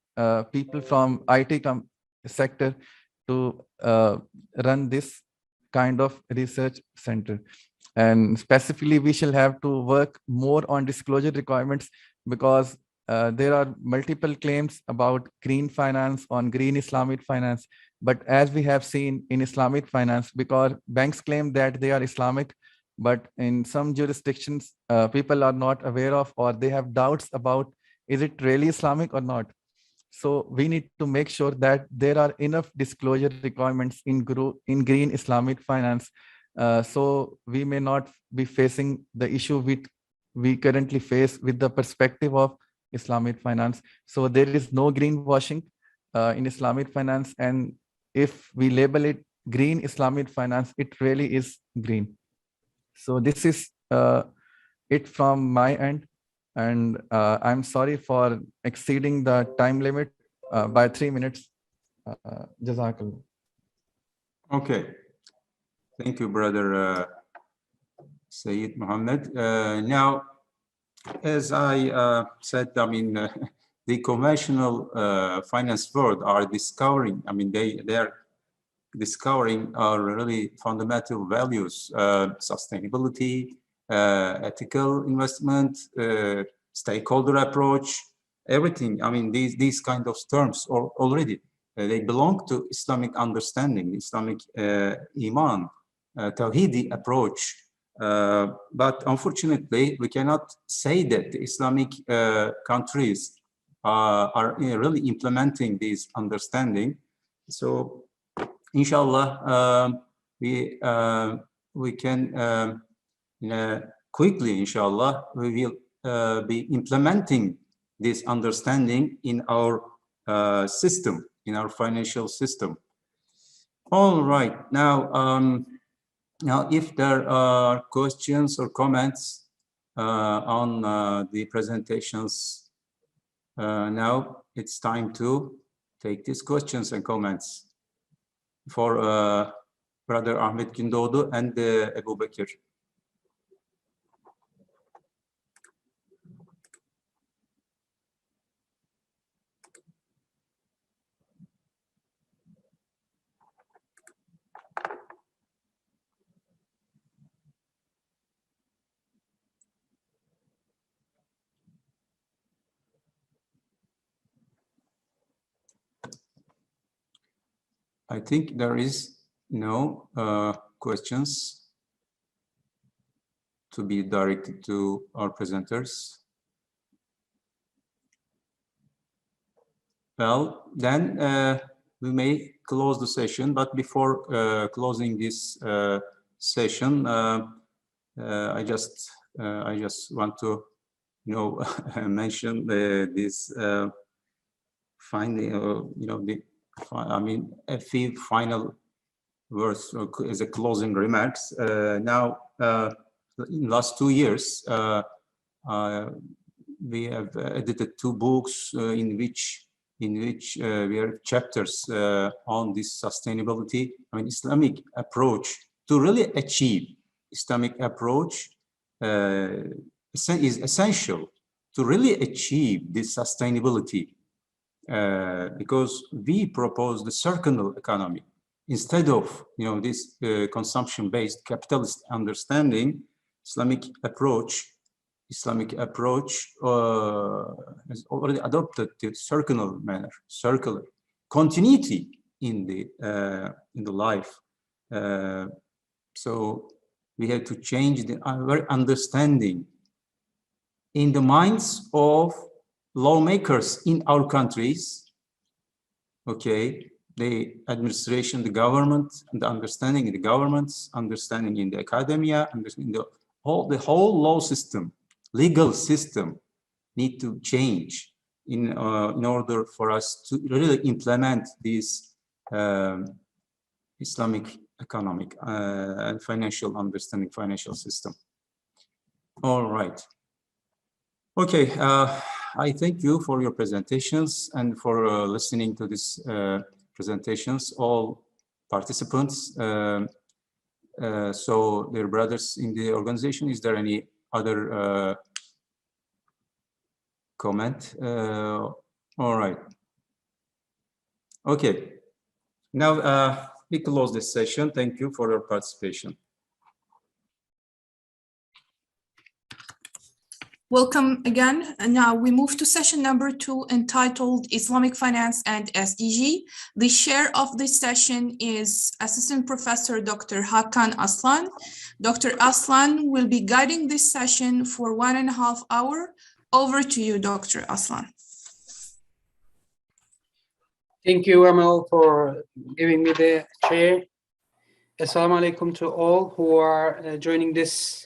people from IT sector to run this kind of research center. And specifically, we shall have to work more on disclosure requirements, because there are multiple claims about green finance, on green Islamic finance. But as we have seen in Islamic finance, because banks claim that they are Islamic, but in some jurisdictions, people are not aware of, or they have doubts about, is it really Islamic or not? So we need to make sure that there are enough disclosure requirements in green Islamic finance. So we may not be facing the issue we currently face with the perspective of Islamic finance. So there is no greenwashing in Islamic finance. And if we label it green Islamic finance, it really is green. So this is it from my end. And I'm sorry for exceeding the time limit by 3 minutes. Jazakallah. Okay. Thank you, brother Sayyid Mohammed. Now, as I said, I mean, the conventional finance world are discovering, I mean, they are discovering our really fundamental values, sustainability, ethical investment, stakeholder approach, everything. I mean, these kind of terms already, they belong to Islamic understanding, Islamic Iman, Tawhidi approach. But unfortunately, we cannot say that the Islamic countries are really implementing this understanding. So, inshallah, we can quickly, inshallah, we will be implementing this understanding in our system, in our financial system. All right, now if there are questions or comments on the presentations, now it's time to take these questions and comments for Brother Ahmed Gündoğdu and Ebu Bekir. I think there is no questions to be directed to our presenters. Well, then we may close the session, but before closing this session, I just want to, mention this finally, I mean, a few final words as a closing remarks. Now, in last 2 years, we have edited 2 books in which we have chapters on this sustainability. I mean, Islamic approach to really achieve Islamic approach is essential to really achieve this sustainability. Because we propose the circular economy instead of this consumption-based capitalist understanding. Islamic approach has already adopted the circular manner, circular continuity in the life. So we have to change our understanding in the minds of lawmakers in our countries, okay, the administration, the government, and the understanding in the governments, understanding in the academia, understanding the whole law system. legal system need to change in order for us to really implement this Islamic economic and financial understanding, financial system. All right. Okay, I thank you for your presentations and for listening to these presentations, all participants. So their brothers in the organization, is there any other comment? All right. Okay. Now we close this session. Thank you for your participation. Welcome again. And now we move to session number 2, entitled Islamic Finance and SDG. The chair of this session is Assistant Professor Dr. Hakan Aslan. Dr. Aslan will be guiding this session for 1.5 hours. Over to you, Dr. Aslan. Thank you, Amal, for giving me the chair. Assalamu alaikum to all who are joining this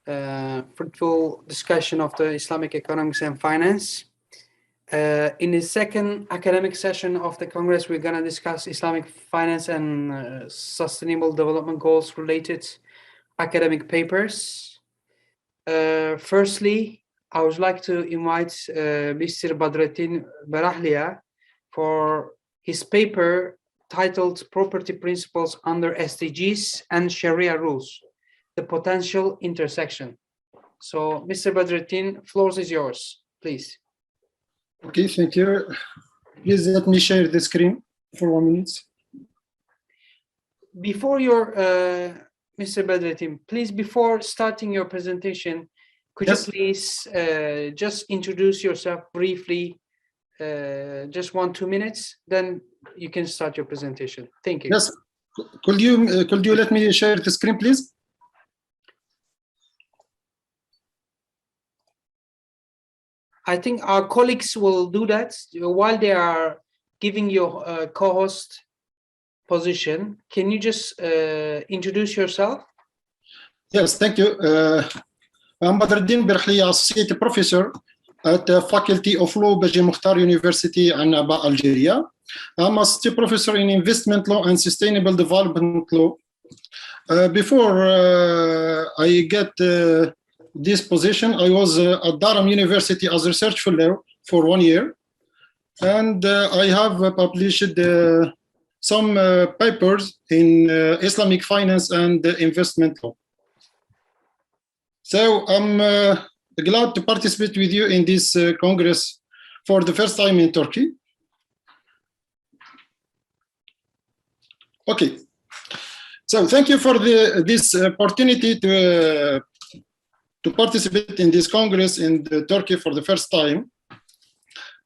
fruitful discussion of the Islamic economics and finance. In the second academic session of the Congress, we're going to discuss Islamic finance and sustainable development goals related academic papers. Firstly, I would like to invite Mr. Badrettin Barahlia for his paper titled Property Principles under SDGs and Sharia Rules, the Potential Intersection. So, Mr. Badrettin, floor is yours, please. Okay, thank you. Please let me share the screen for 1 minute. Before your, Mr. Badrettin, please, before starting your presentation, could Yes. you please just introduce yourself briefly, just 1-2 minutes, then you can start your presentation. Thank you. Yes. Could you let me share the screen, please? I think our colleagues will do that while they are giving your co-host position. Can you just introduce yourself? Yes, thank you. I'm Badreddin Barahlia, Associate Professor at the Faculty of Law, Baji Mukhtar University, Annaba, Algeria. I'm Associate Professor in Investment Law and Sustainable Development Law. Before I get this position, I was at Durham University as a research fellow for 1 year, and I have published some papers in Islamic finance and investment law. So I'm glad to participate with you in this Congress for the first time in Turkey. Okay, so thank you for this opportunity to participate in this Congress in Turkey for the first time.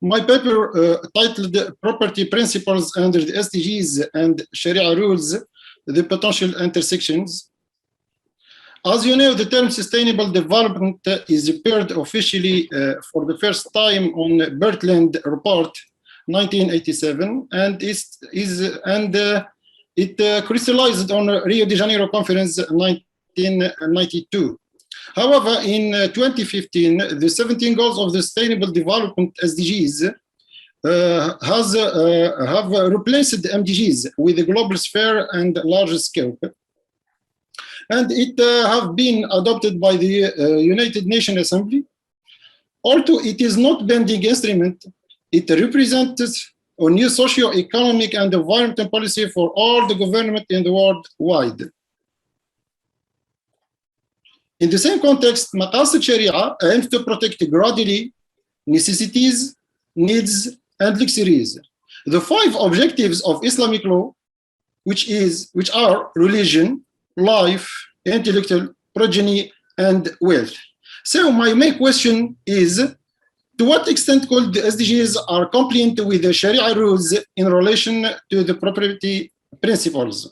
My paper titled Property Principles under the SDGs and Sharia Rules, the Potential Intersections. As you know, the term sustainable development is appeared officially for the first time on Bertland Report 1987, and it crystallized on Rio de Janeiro Conference 1992. However, in 2015, the 17 goals of the Sustainable Development SDGs have replaced the Mdgs with a global sphere and large scope. And it have been adopted by the United Nations Assembly. Although it is not binding instrument, it represents a new socio-economic and environmental policy for all the government in the world wide. In the same context, Maqasid Sharia aims to protect gradually necessities, needs, and luxuries. The 5 objectives of Islamic law, which are religion, life, intellectual, progeny, and wealth. So my main question is, to what extent could the SDGs are compliant with the Sharia rules in relation to the property principles?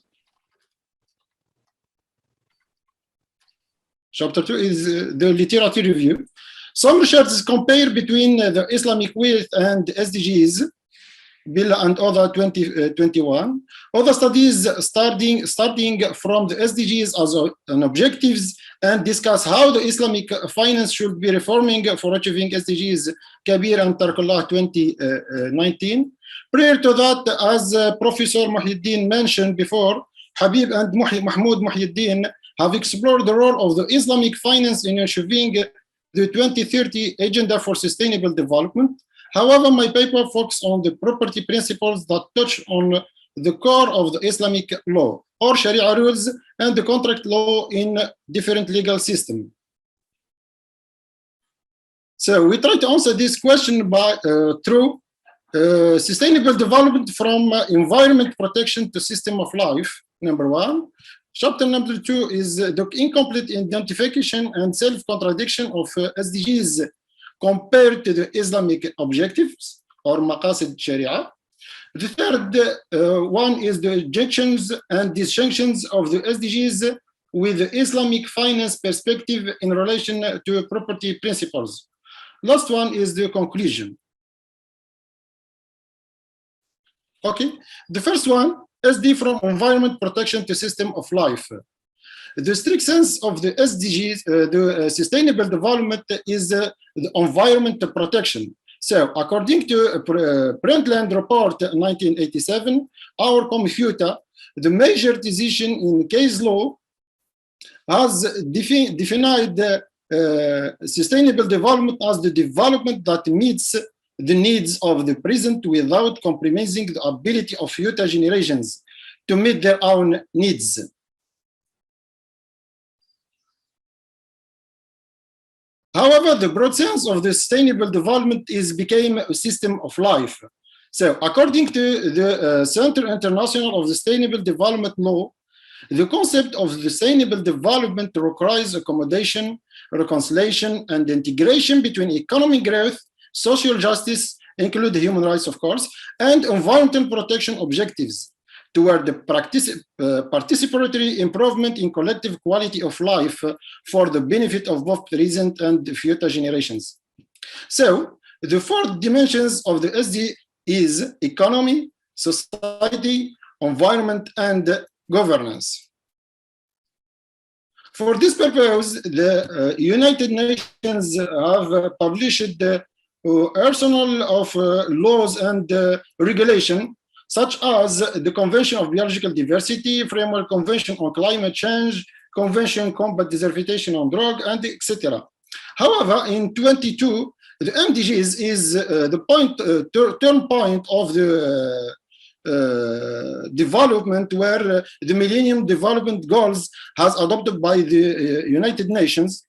Chapter 2 is the literature review. Some researchers compare between the Islamic wealth and the SDGs. Billa and other 2021. Other studies starting from the SDGs as an objectives and discuss how the Islamic finance should be reforming for achieving SDGs Kabir and Tarkullah 2019. Prior to that, as Professor Muhyiddin mentioned before, Habib and Mahmoud Muhyiddin have explored the role of the Islamic finance in achieving the 2030 Agenda for Sustainable Development. However, my paper focuses on the property principles that touch on the core of the Islamic law or Sharia rules and the contract law in different legal systems. So we try to answer this question by through sustainable development from environment protection to system of life, number one. Chapter number 2 is the incomplete identification and self-contradiction of SDGs compared to the Islamic objectives or maqasid Sharia. The third one is the objections and distinctions of the SDGs with the Islamic finance perspective in relation to property principles. Last one is the conclusion. Okay, the first one, SD from environment protection to system of life. The strict sense of the SDGs, the sustainable development is the environment protection. So according to Brundtland report 1987, our computer, the major decision in case law has defined sustainable development as the development that meets the needs of the present without compromising the ability of future generations to meet their own needs. However, the broad sense of the sustainable development became a system of life. So according to the Center International of Sustainable Development Law, the concept of sustainable development requires accommodation, reconciliation, and integration between economic growth, social justice, including human rights, of course, and environmental protection objectives toward the participatory improvement in collective quality of life for the benefit of both present and future generations. So the four dimensions of the SD is economy, society, environment, and governance. For this purpose, the United Nations have published the arsenal of laws and regulation, such as the Convention of Biological Diversity, Framework Convention on Climate Change, Convention Combat Desertification on Drug, and etc. However, in 22, the Mdgs is the turn point of the development where the Millennium Development Goals has adopted by the United Nations.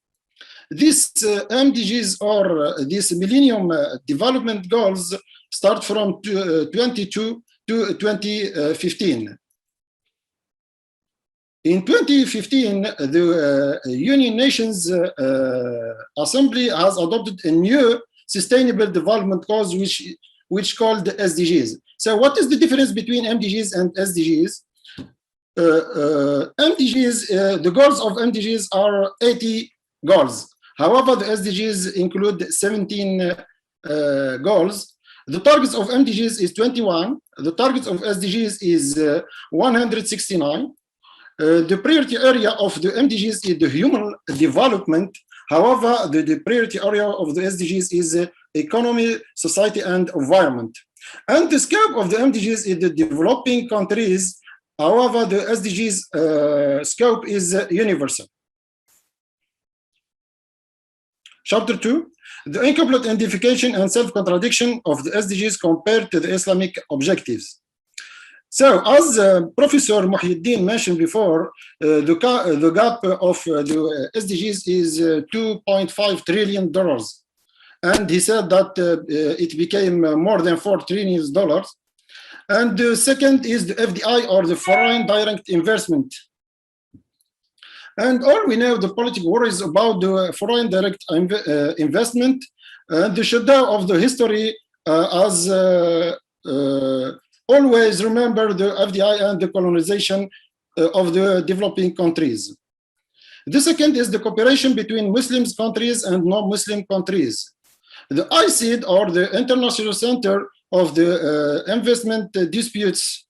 These MDGs or these Millennium Development Goals start from 22 to 2015. In 2015, the United Nations Assembly has adopted a new Sustainable Development Goals which called the SDGs. So what is the difference between MDGs and SDGs? MDGs, the goals of MDGs are 80 goals. However, the SDGs include 17 goals. The targets of MDGs is 21. The targets of SDGs is 169. The priority area of the MDGs is the human development. However, the priority area of the SDGs is economy, society, and environment. And the scope of the MDGs is the developing countries. However, the SDGs scope is universal. Chapter 2, the incomplete identification and self-contradiction of the SDGs compared to the Islamic objectives. So, as Professor Muhyiddin mentioned before, the gap of the SDGs is $2.5 trillion. And he said that it became more than $4 trillion. And the second is the FDI, or the foreign direct investment. And all we know, the political worries about the foreign direct investment and the shadow of the history as always remember the FDI and the colonization of the developing countries. The second is the cooperation between Muslim countries and non-Muslim countries. The ICID, or the International Center of the investment disputes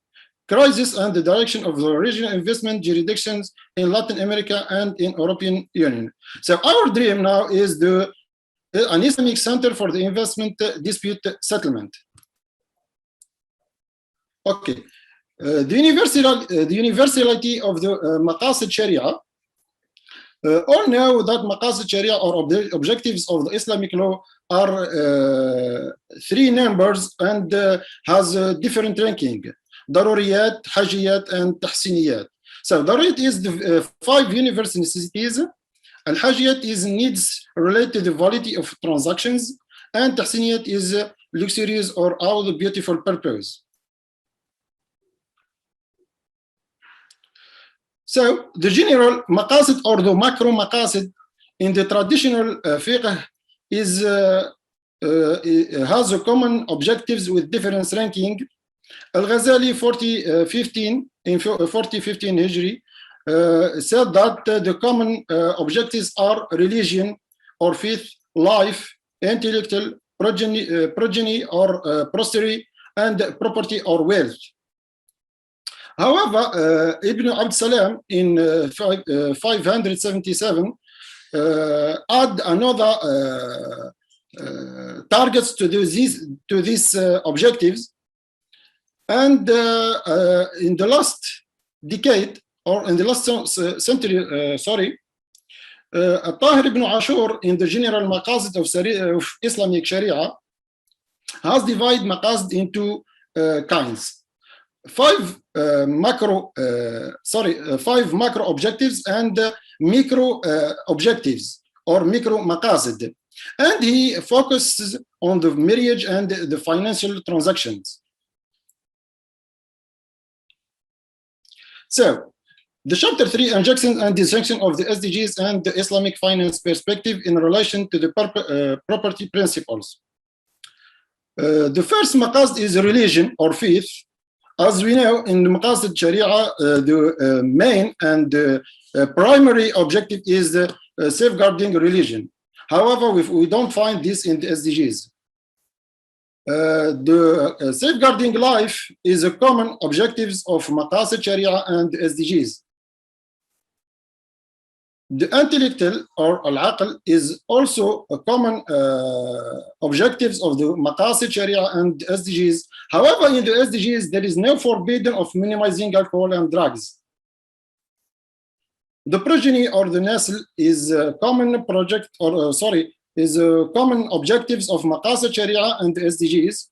crisis and the direction of the regional investment jurisdictions in Latin America and in European Union. So our dream now is an Islamic Center for the Investment Dispute Settlement. Okay, the universality of the Maqasid Sharia. All know that Maqasid Sharia or objectives of the Islamic law are three numbers and has a different ranking. Daruriyat, Hajiyat, and Tahsiniyat. So Daruriyat is the 5 universal necessities. Al-Hajiyat is needs related to the validity of transactions, and Tahsiniyat is luxurious or all the beautiful purpose. So the general maqasid or the macro maqasid in the traditional fiqh is has a common objectives with different ranking. Al-Ghazali 4015 in 4015 Hijri said that the common objectives are religion or faith, life, intellectual, progeny or posterity, and property or wealth. However, Ibn Abd Salam in 577 add another targets to these objectives, and in the last decade or in the last century, Tahir ibn Ashur in the general maqasid of Islamic Sharia has divided maqasid into kinds. 5 macro objectives and micro objectives or micro maqasid, and he focuses on the marriage and the financial transactions. So the chapter 3 injection and disjunction of the SDGs and the Islamic finance perspective in relation to the property principles. The first maqasid is religion or faith. As we know, in the Maqasid Sharia, the main and primary objective is safeguarding religion. However, we don't find this in the SDGs. The safeguarding life is a common objectives of Maqasid Sharia and SDGs. The intellectual or al-aql is also a common objectives of the Maqasid Sharia and SDGs. However, in the SDGs, there is no forbidden of minimizing alcohol and drugs. The progeny or the nasl is a common project or is a common objectives of Maqasid Sharia and SDGs.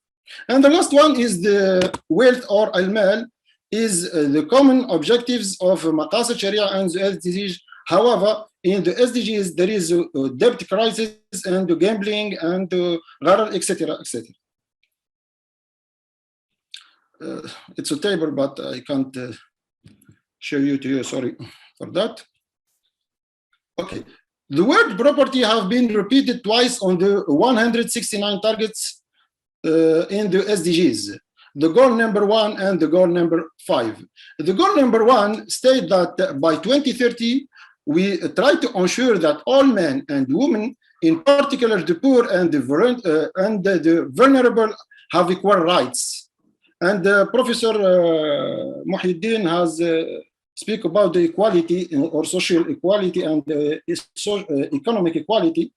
And the last one is the wealth or al-mal is the common objectives of Maqasid Sharia and the SDGs. However, in the SDGs, there is a debt crisis and gambling and gharar, etc., etc. It's a table, but I can't show you to you. Sorry for that. Okay. The word property have been repeated twice on the 169 targets in the SDGs. The goal number 1 and the goal number 5. The goal number 1 states that by 2030, we try to ensure that all men and women, in particular the poor and the vulnerable, have equal rights. And Professor Muhyiddin has speak about the equality or social equality and economic equality,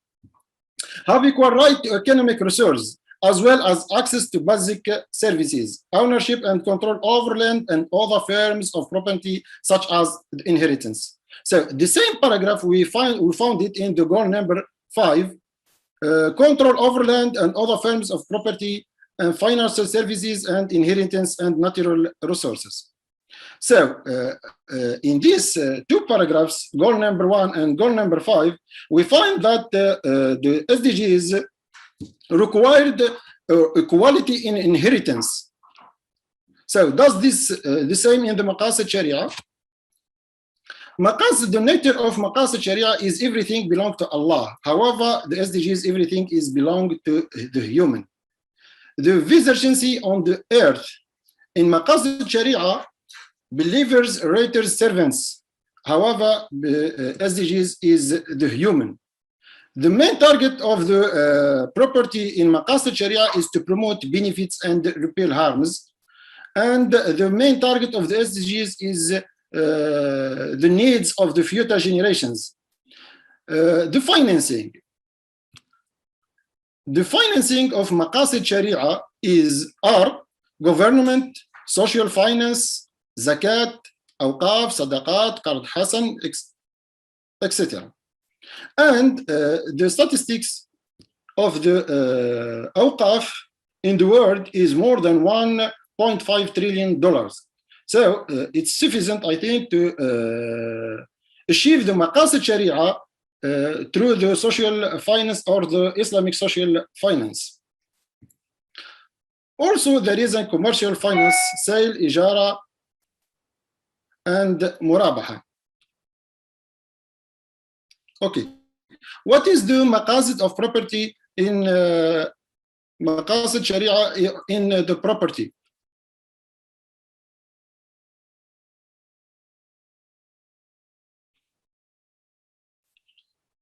have equal right to economic resources, as well as access to basic services, ownership and control over land and other forms of property, such as inheritance. So the same paragraph we found it in the goal number 5, control over land and other forms of property and financial services and inheritance and natural resources. So in these 2 paragraphs, goal number 1 and goal number 5, we find that the SDGs required equality in inheritance. So does this the same in the Maqasid Sharia? Maqasid, the nature of Maqasid Sharia is everything belongs to Allah. However, the SDGs, everything is belong to the human. The vigilancy on the earth. In Maqasid Sharia, believers, writers, servants. However, SDGs is the human. The main target of the property in Maqasid Sharia is to promote benefits and repel harms. And the main target of the SDGs is the needs of the future generations. The financing. The financing of Maqasid Sharia are government, social finance, zakat, awqaf, sadaqat, qard hasan, etc. And the statistics of the awqaf in the world is more than $1.5 trillion. So it's sufficient, I think, to achieve the Maqasid Sharia through the social finance or the Islamic social finance. Also, there is a commercial finance, sale, ijara, and murabaha. Okay, what is the maqasid of property in Maqasid Sharia in the property?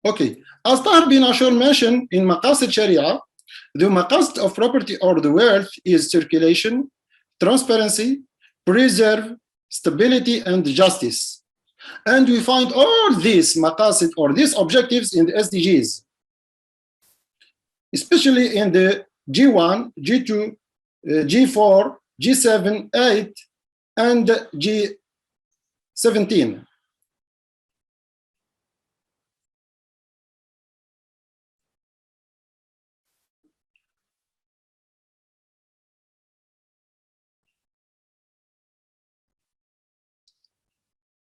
Okay, as Tahir bin Ashur mentioned in Maqasid Sharia, the maqasid of property or the wealth is circulation, transparency, preserve, stability, and justice. And we find all these maqasid or these objectives in the SDGs, especially in the G1, G2, G4, G7, 8, and G17.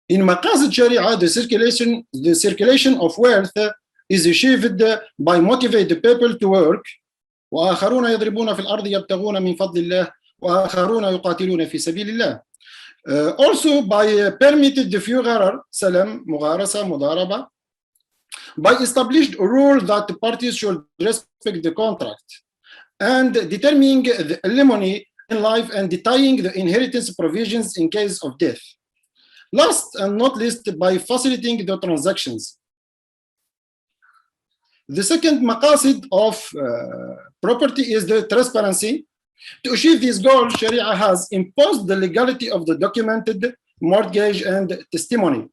In Maqasid Sharia, the circulation of wealth is achieved by motivate the people to work. وآخرون يضربون في الأرض يبتغون من فضل الله وآخرون يقاتلون في سبيل الله. Also by permitted the few gharar, salam, mugharasa, mudaraba, by established a rule that the parties should respect the contract, and determining the alimony in life and tying the inheritance provisions in case of death. Last and not least, by facilitating the transactions. The second maqasid of property is the transparency. To achieve this goal, Sharia has imposed the legality of the documented mortgage and testimony.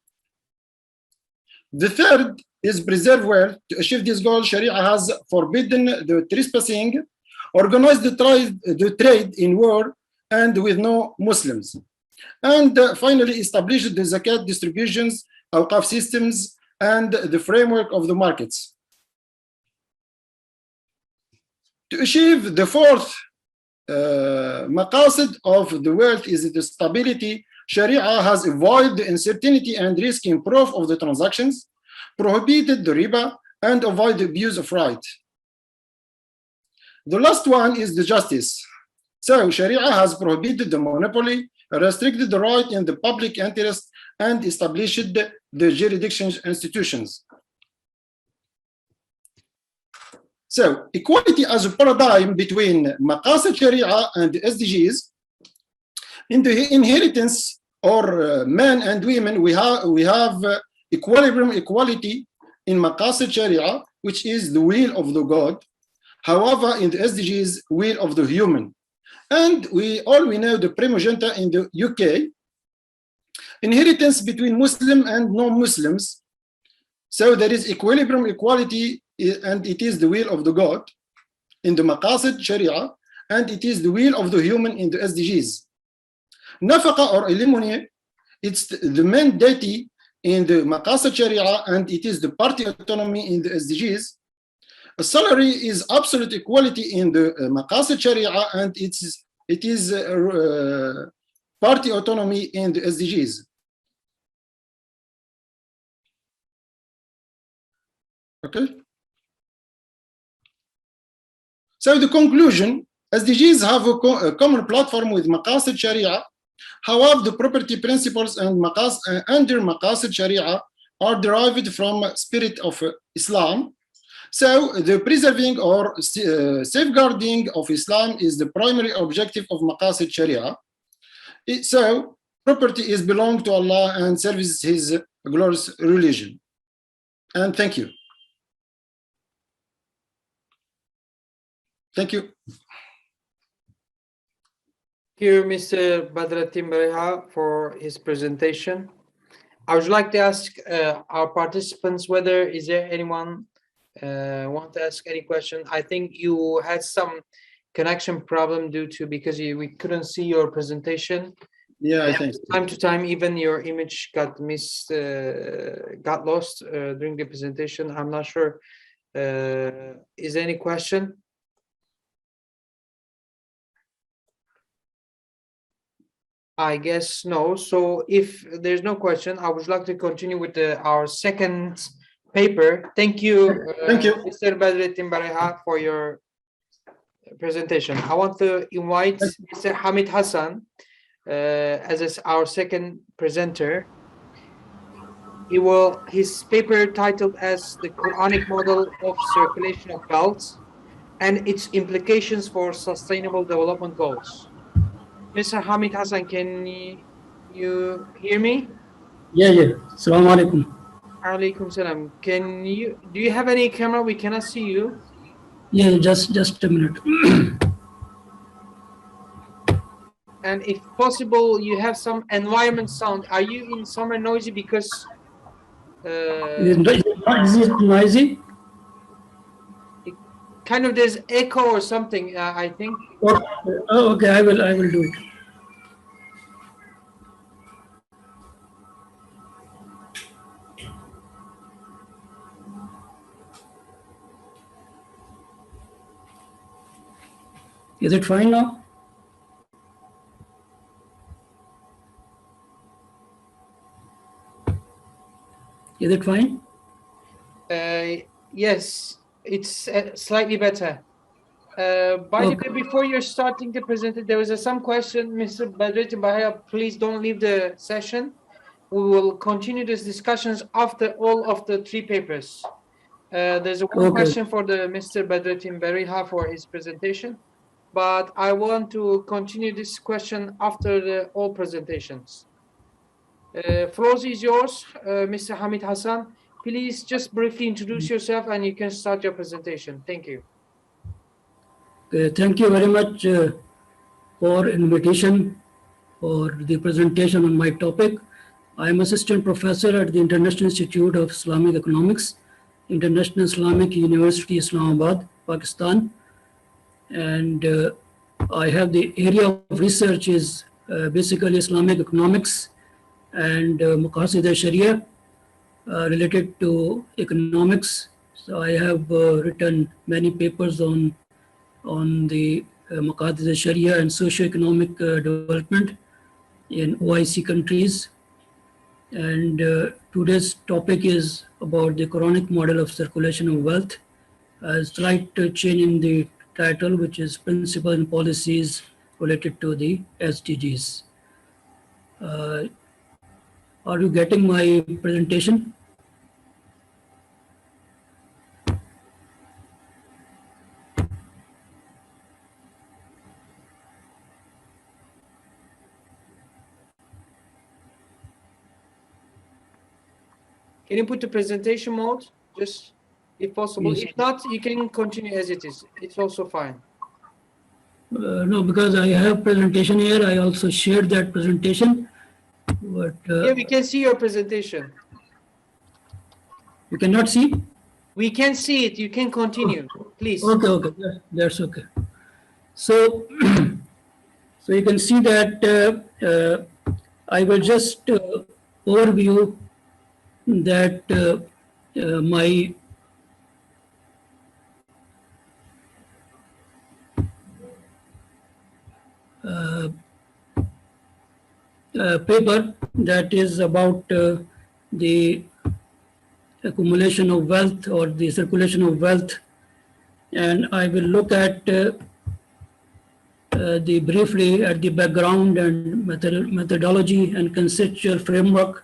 The third is preserve wealth. To achieve this goal, Sharia has forbidden the trespassing, organized the trade in war and with no Muslims. And finally, established the zakat distributions, awqaf systems, and the framework of the markets. To achieve the fourth maqasid of the wealth is the stability. Sharia has avoided the uncertainty and risk in proof of the transactions, prohibited the riba, and avoid the abuse of right. The last one is the justice. So Sharia has prohibited the monopoly, restricted the right in the public interest, and established the jurisdiction institutions. So equality as a paradigm between Maqasid Sharia and the SDGs. In the inheritance or men and women, we have equality in Maqasid Sharia, which is the will of the God. However, in the SDGs, will of the human. And we know the primogeniture in the UK, inheritance between Muslim and non-Muslims. So there is equilibrium, equality, and it is the will of the God in the Maqasid Sharia, and it is the will of the human in the SDGs. Nafaqa or alimony, it's the main deity in the Maqasid Sharia, and it is the party autonomy in the SDGs. A salary is absolute equality in the Maqasid Sharia, and it is party autonomy in the SDGs. Okay. So the conclusion, SDGs have a common platform with Maqasid Sharia. However, the property principles and under Maqasid Sharia are derived from spirit of Islam. So the preserving or safeguarding of Islam is the primary objective of Maqasid Sharia. So property is belong to Allah and serves his glorious religion. And thank you. Thank you. Thank you, Mr. Badrettin Bereha, for his presentation. I would like to ask our participants whether is there anyone want to ask any question. I think you had some connection problem because we couldn't see your presentation. Yeah, I think so. Time to time, even your image got lost during the presentation. I'm not sure. Is there any question? I guess no. So if there's no question, I would like to continue with our second paper. Thank you, Thank you. Mr. Badrettin Bereha, for your presentation. I want to invite Mr. Hamid Hassan as our second presenter. His paper titled as The Quranic Model of Circulation of Wealth and Its Implications for Sustainable Development Goals. Mr. Hamid Hassan, can you hear me? Yeah. Assalamu alaikum. Alaikum salam. Do you have any camera? We cannot see you. Yeah, just a minute. And if possible, you have some environment sound. Are you in somewhere noisy? Because Is it noisy? kind of there's echo or something, I think. Oh, okay, I will do it. Is it fine now? Is it fine? Yes, it's slightly better. By the way, before you're starting to present it, there was some question, Mr. Badrettin Bereha, please don't leave the session. We will continue these discussions after all of the three papers. There's one question for Mr. Badrettin Bereha for his presentation, but I want to continue this question after all presentations. Floor is yours, Mr. Hamid Hassan. Please just briefly introduce yourself and you can start your presentation. Thank you. Thank you very much for invitation for the presentation on my topic. I am assistant professor at the International Institute of Islamic Economics, International Islamic University, Islamabad, Pakistan. And I have the area of research is basically Islamic economics and Maqasid al-Sharia related to economics. So I have written many papers on the Maqasid al-Sharia and socio-economic development in OIC countries. And today's topic is about the Quranic model of circulation of wealth. A slight change in the title, which is Principles and Policies related to the SDGs. Are you getting my presentation? Can you put the presentation mode, just if possible? Yes. If not, you can continue as it is. It's also fine. No, because I have presentation here. I also shared that presentation. But Yeah, we can see your presentation. you cannot see? We can see it. You can continue, please. Okay, that's okay. So, so you can see that I will just overview that my paper that is about the accumulation of wealth or the circulation of wealth, and I will look at briefly at the background and methodology and conceptual framework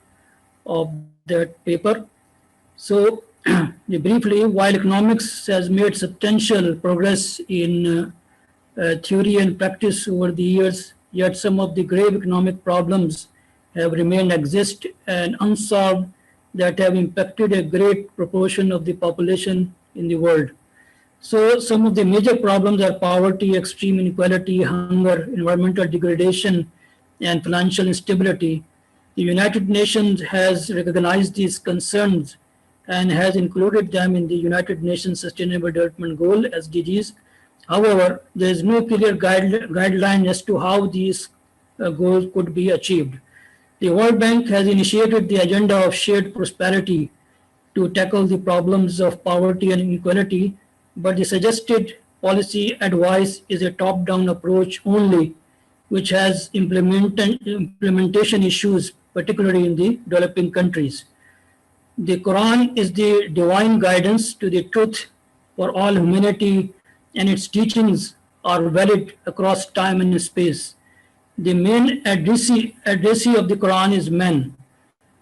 of that paper. So briefly, while economics has made substantial progress in theory and practice over the years, yet some of the grave economic problems have remained exist and unsolved that have impacted a great proportion of the population in the world. So some of the major problems are poverty, extreme inequality, hunger, environmental degradation, and financial instability. The United Nations has recognized these concerns and has included them in the United Nations Sustainable Development Goal, SDGs. However, there is no clear guideline as to how these goals could be achieved. The World Bank has initiated the agenda of shared prosperity to tackle the problems of poverty and inequality, but the suggested policy advice is a top-down approach only, which has implementation issues, particularly in the developing countries. The Quran is the divine guidance to the truth for all humanity, and its teachings are valid across time and space. The main addressee of the Quran is man.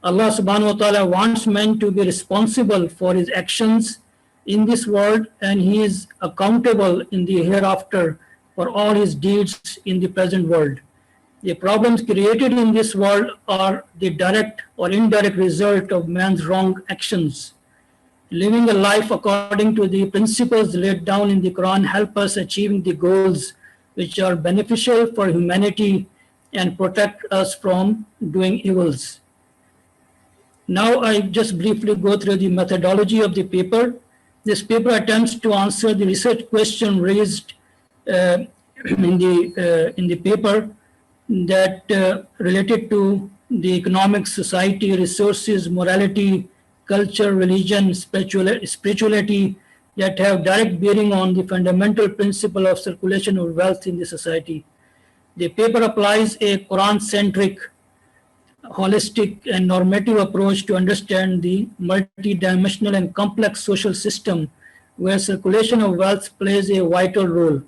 Allah subhanahu wa ta'ala wants man to be responsible for his actions in this world, and he is accountable in the hereafter for all his deeds in the present world. The problems created in this world are the direct or indirect result of man's wrong actions. Living a life according to the principles laid down in the Quran help us achieving the goals which are beneficial for humanity and protect us from doing evils. Now I just briefly go through the methodology of the paper. This paper attempts to answer the research question raised in the paper that related to the economic, society, resources, morality, culture, religion, spirituality that have direct bearing on the fundamental principle of circulation of wealth in the society. The paper applies a Quran-centric, holistic and normative approach to understand the multidimensional and complex social system where circulation of wealth plays a vital role.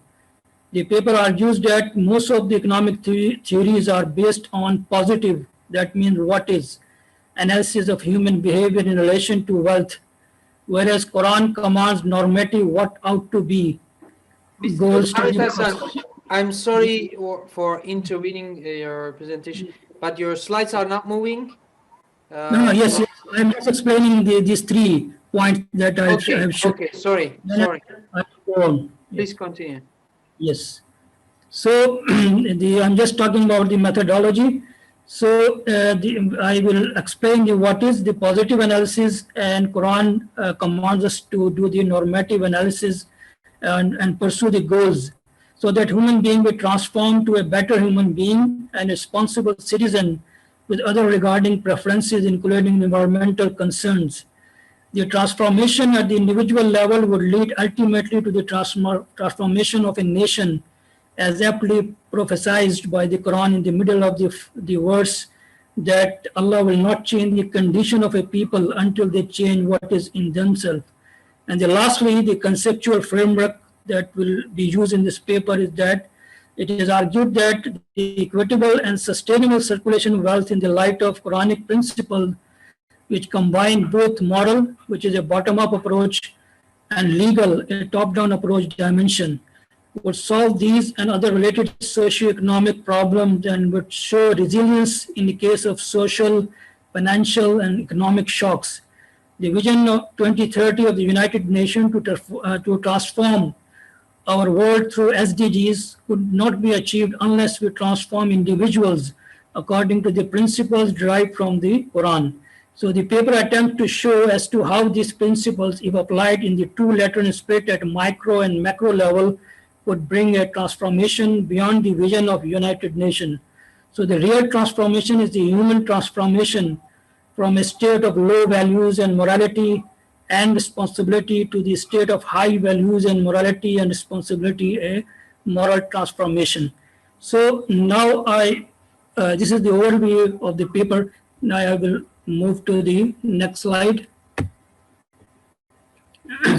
The paper argues that most of the economic theories are based on positive, that means what is, analysis of human behavior in relation to wealth, whereas Quran commands normative what ought to be. Goals to be. I'm sorry for intervening your presentation, but your slides are not moving. Yes, I'm just explaining these 3 points that I have shown. Okay, sorry. Please continue. Yes. So I'm just talking about the methodology. So I will explain what is the positive analysis, and Quran commands us to do the normative analysis and pursue the goals so that human being will transform to a better human being and responsible citizen with other regarding preferences, including environmental concerns. The transformation at the individual level would lead ultimately to the transformation of a nation, as aptly prophesied by the Quran in the middle of the verse, that Allah will not change the condition of a people until they change what is in themselves. And then lastly, the conceptual framework that will be used in this paper is that it is argued that the equitable and sustainable circulation of wealth in the light of Quranic principle, which combine both moral, which is a bottom-up approach, and legal, a top-down approach dimension, would solve these and other related socio-economic problems and would show resilience in the case of social, financial, and economic shocks. The vision of 2030 of the United Nations to transform our world through SDGs could not be achieved unless we transform individuals according to the principles derived from the Quran. So the paper attempts to show as to how these principles, if applied in the two letter spirit at micro and macro level, would bring a transformation beyond the vision of United Nations. So the real transformation is the human transformation from a state of low values and morality and responsibility to the state of high values and morality and responsibility, a moral transformation. So now this is the overview of the paper. Now I will move to the next slide.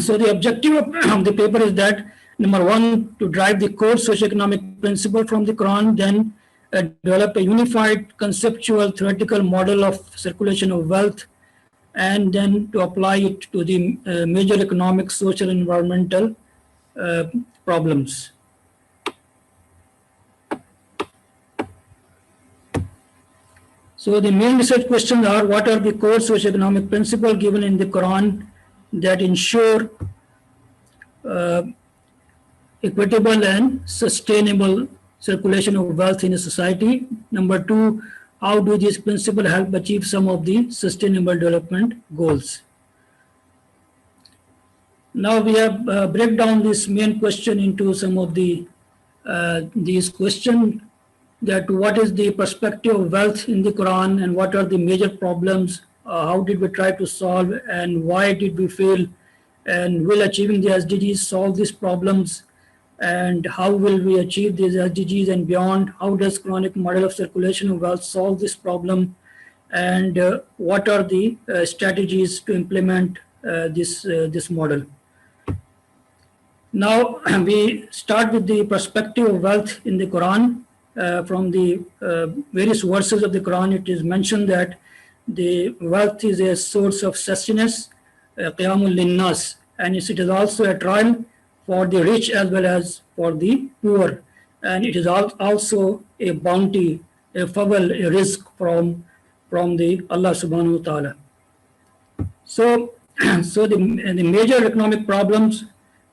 So the objective of the paper is that, number one, to drive the core socioeconomic principle from the Quran, then develop a unified conceptual theoretical model of circulation of wealth, and then to apply it to the major economic, social, and environmental problems. So the main research questions are: what are the core socioeconomic principles given in the Quran that ensure equitable and sustainable circulation of wealth in a society. Number two, how do these principles help achieve some of the sustainable development goals? Now we have break down this main question into some of these questions, that what is the perspective of wealth in the Quran and what are the major problems, how did we try to solve and why did we fail, and will achieving the SDGs solve these problems, and how will we achieve these SDGs and beyond, how does Quranic model of circulation of wealth solve this problem, and what are the strategies to implement this model. Now we start with the perspective of wealth in the Quran. From the various verses of the Quran, it is mentioned that the wealth is a source of sustenance, qiyamul linnas, and it is also a trial for the rich as well as for the poor, and it is also a bounty, a favor, a risk from the Allah subhanahu wa ta'ala. So the major economic problems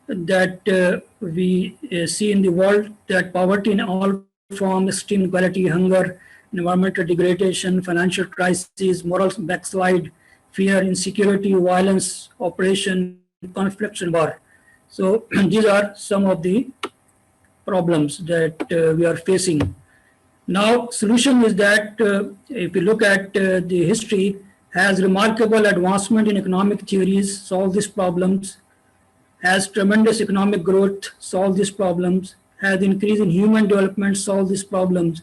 that we see in the world, that poverty in all forms, extreme inequality, hunger, environmental degradation, financial crises, moral backslide, fear, insecurity, violence, oppression, conflicts, and war. So these are some of the problems that we are facing. Now, solution is that if you look at the history, has remarkable advancement in economic theories, solve these problems, has tremendous economic growth, solve these problems, has increase in human development, solve these problems,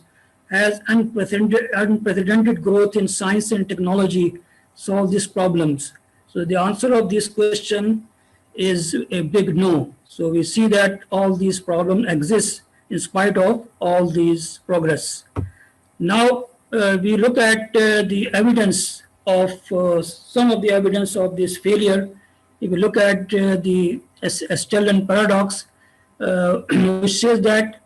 has unprecedented growth in science and technology, solve these problems. So the answer of this question is a big no. So we see that all these problems exist in spite of all these progress. Now we look at the evidence of some of the evidence of this failure. If we look at the Stellan paradox, which says that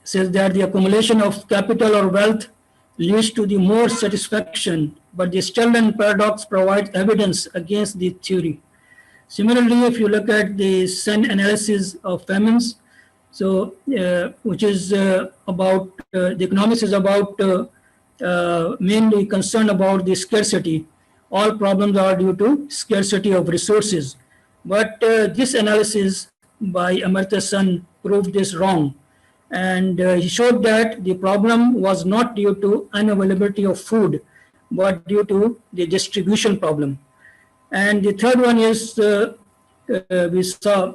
says that the accumulation of capital or wealth leads to the more satisfaction, but the Stellan paradox provides evidence against the theory. Similarly, if you look at the Sen analysis of famines, so which is about the economics is about mainly concerned about the scarcity. All problems are due to scarcity of resources. But this analysis by Amartya Sen proved this wrong. And he showed that the problem was not due to unavailability of food, but due to the distribution problem. And the third one is we saw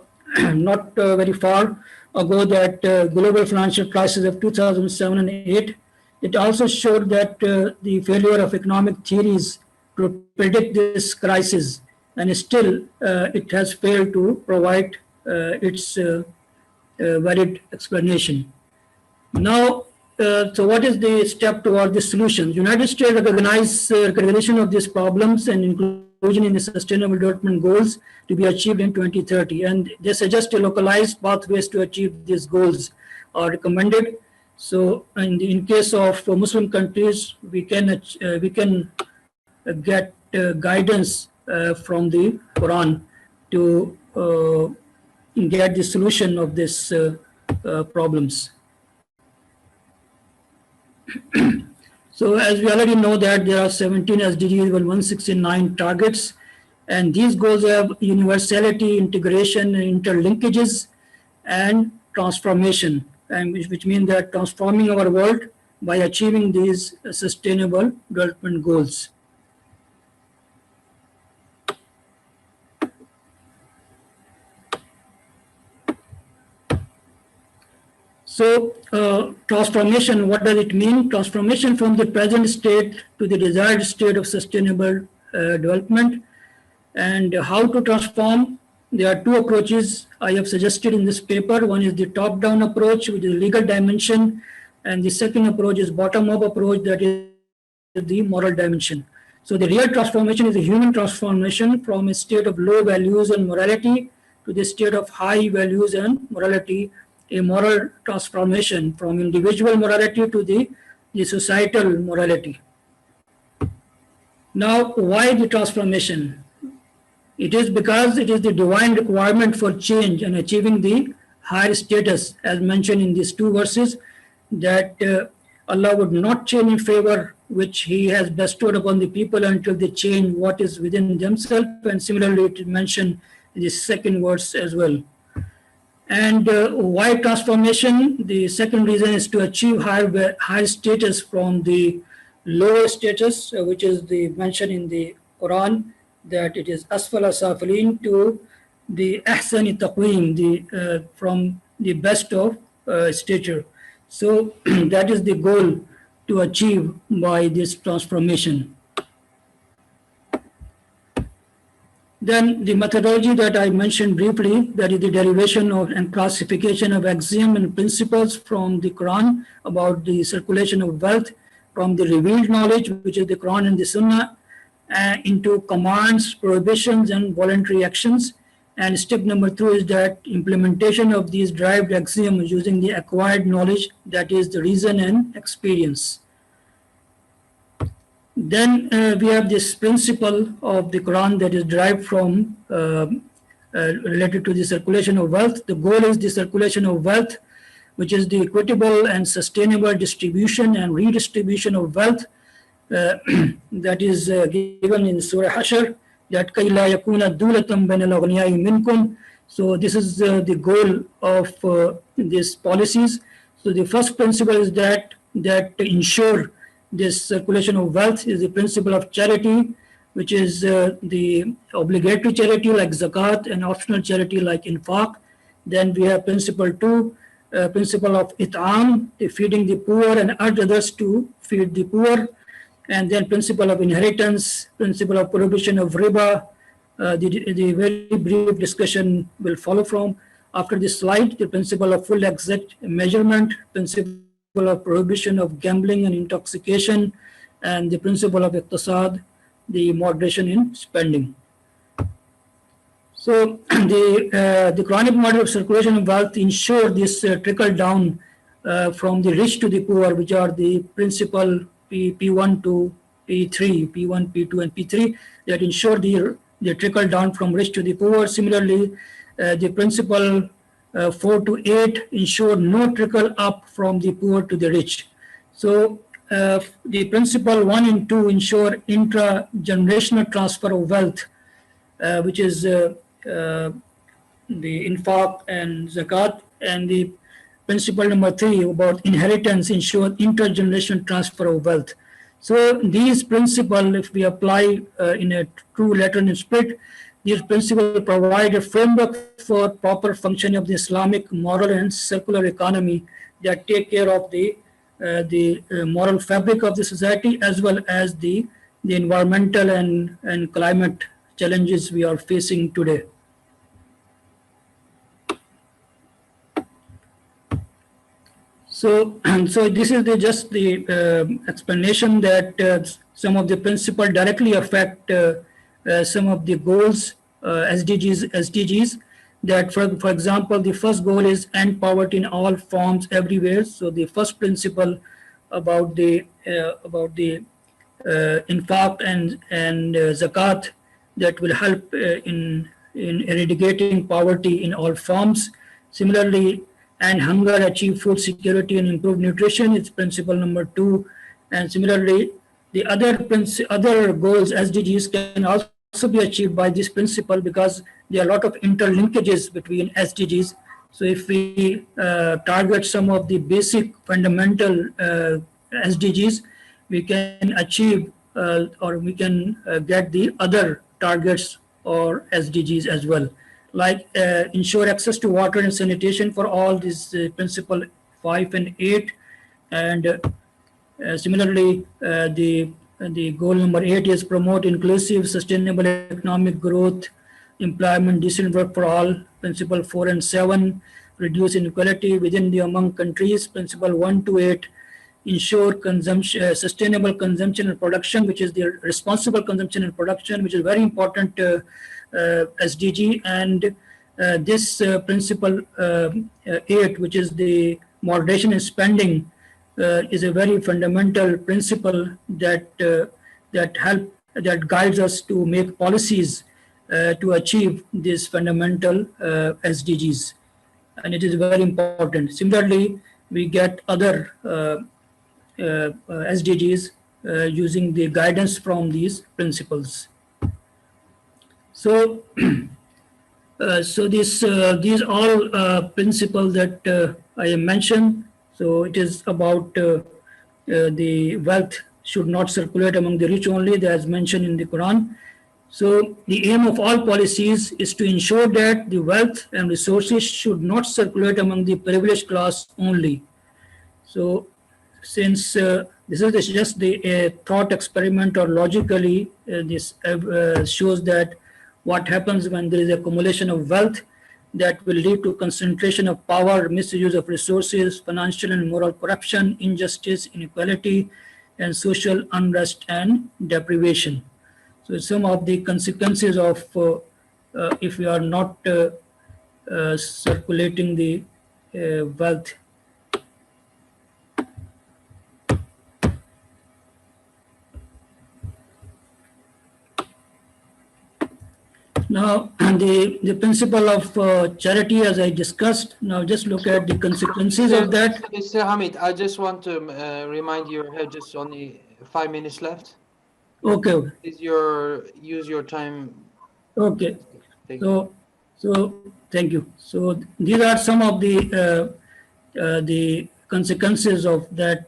not very far ago that global financial crisis of 2007 and 8, it also showed that the failure of economic theories to predict this crisis, and still it has failed to provide its valid explanation. Now, so what is the step toward the solution? United States recognition of these problems and inclusion in the Sustainable Development Goals to be achieved in 2030, and they suggest a localized pathways to achieve these goals are recommended. So, in case of Muslim countries, we can get guidance from the Quran to get the solution of these problems. So as we already know that there are 17 SDGs with 169 targets, and these goals have universality, integration, interlinkages, and transformation, and which means that transforming our world by achieving these sustainable development goals. So transformation, what does it mean? Transformation from the present state to the desired state of sustainable development. And how to transform? There are two approaches I have suggested in this paper. One is the top-down approach, which is the legal dimension, and the second approach is bottom-up approach, that is the moral dimension. So the real transformation is a human transformation from a state of low values and morality to the state of high values and morality, a moral transformation from individual morality to the societal morality. Now, why the transformation? It is because it is the divine requirement for change and achieving the higher status, as mentioned in these two verses, that Allah would not change in favor which He has bestowed upon the people until they change what is within themselves. And similarly, it is mentioned in the second verse as well. And why transformation? The second reason is to achieve higher status from the lower status, which is the mention in the Quran, that it is asfala safilin, to the ahsani taqweem, from the best of stature. So that is the goal to achieve by this transformation. Then the methodology that I mentioned briefly, that is the derivation of and classification of axioms and principles from the Quran about the circulation of wealth, from the revealed knowledge, which is the Quran and the Sunnah, into commands, prohibitions, and voluntary actions. And step number 2 is that implementation of these derived axioms using the acquired knowledge, that is the reason and experience. Then we have this principle of the Quran that is derived from, related to the circulation of wealth. The goal is the circulation of wealth, which is the equitable and sustainable distribution and redistribution of wealth, that is given in Surah Hashr, that كَيْ لَا يَكُونَ دُولَةً بَيْنَ الْأَغْنِيَاءِ مِنْكُمْ. So this is the goal of these policies. So the first principle is that to ensure this circulation of wealth is the principle of charity, which is the obligatory charity like zakat and optional charity like infaq. Then we have principle 2, principle of it'am, feeding the poor and urge others to feed the poor. And then principle of inheritance, principle of prohibition of riba. The very brief discussion will follow from after this slide. The principle of full exact measurement, principle of prohibition of gambling and intoxication, and the principle of iqtisad, the moderation in spending. So the Quranic model of circulation of wealth ensure this trickle down from the rich to the poor, which are the principle P1 to P3, P1, P2, and P3, that ensure the trickle down from rich to the poor. Similarly, the principle 4 to 8 ensure no trickle up from the poor to the rich. So the principle 1 and 2 ensure intra-generational transfer of wealth, which is the infaq and zakat, and the principle number 3 about inheritance ensure intergenerational transfer of wealth. So these principles, if we apply in a true letter and spirit, these principles provide a framework for proper functioning of the Islamic moral and circular economy that take care of the moral fabric of the society, as well as the environmental and climate challenges we are facing today. So this is just the explanation that some of the principles directly affect some of the goals, SDGs. That for example, the first goal is end poverty in all forms everywhere. So the first principle about the infaq and zakat that will help in eradicating poverty in all forms. Similarly, and hunger, achieve food security and improve nutrition, it's principle number 2. And similarly, the other goals, SDGs, can also be achieved by this principle because there are a lot of interlinkages between SDGs. So if we target some of the basic fundamental SDGs, we can achieve or we can get the other targets or SDGs as well. Like ensure access to water and sanitation for all, this principle 5 and 8. And similarly, the goal number 8 is promote inclusive, sustainable economic growth, employment, decent work for all, principle 4 and 7. Reduce inequality within the among countries, principle 1 to 8. Ensure consumption, sustainable consumption and production, which is the responsible consumption and production, which is very important SDG. And this principle 8, which is the moderation in spending, is a very fundamental principle that guides us to make policies to achieve these fundamental SDGs. And it is very important. Similarly, we get other SDGs using the guidance from these principles. So, these all principles that I have mentioned. So it is about the wealth should not circulate among the rich only, as mentioned in the Quran. So the aim of all policies is to ensure that the wealth and resources should not circulate among the privileged class only. So since this is just the thought experiment, or logically this shows that what happens when there is accumulation of wealth that will lead to concentration of power, misuse of resources, financial and moral corruption, injustice, inequality, and social unrest and deprivation. So some of the consequences of if we are not circulating the wealth. Now, the principle of charity, as I discussed, now just look at the consequences of that. Mr. Hamid, I just want to remind you, have just only 5 minutes left. Okay. Okay. Use your time. Okay. So thank you. So these are some of the consequences of that,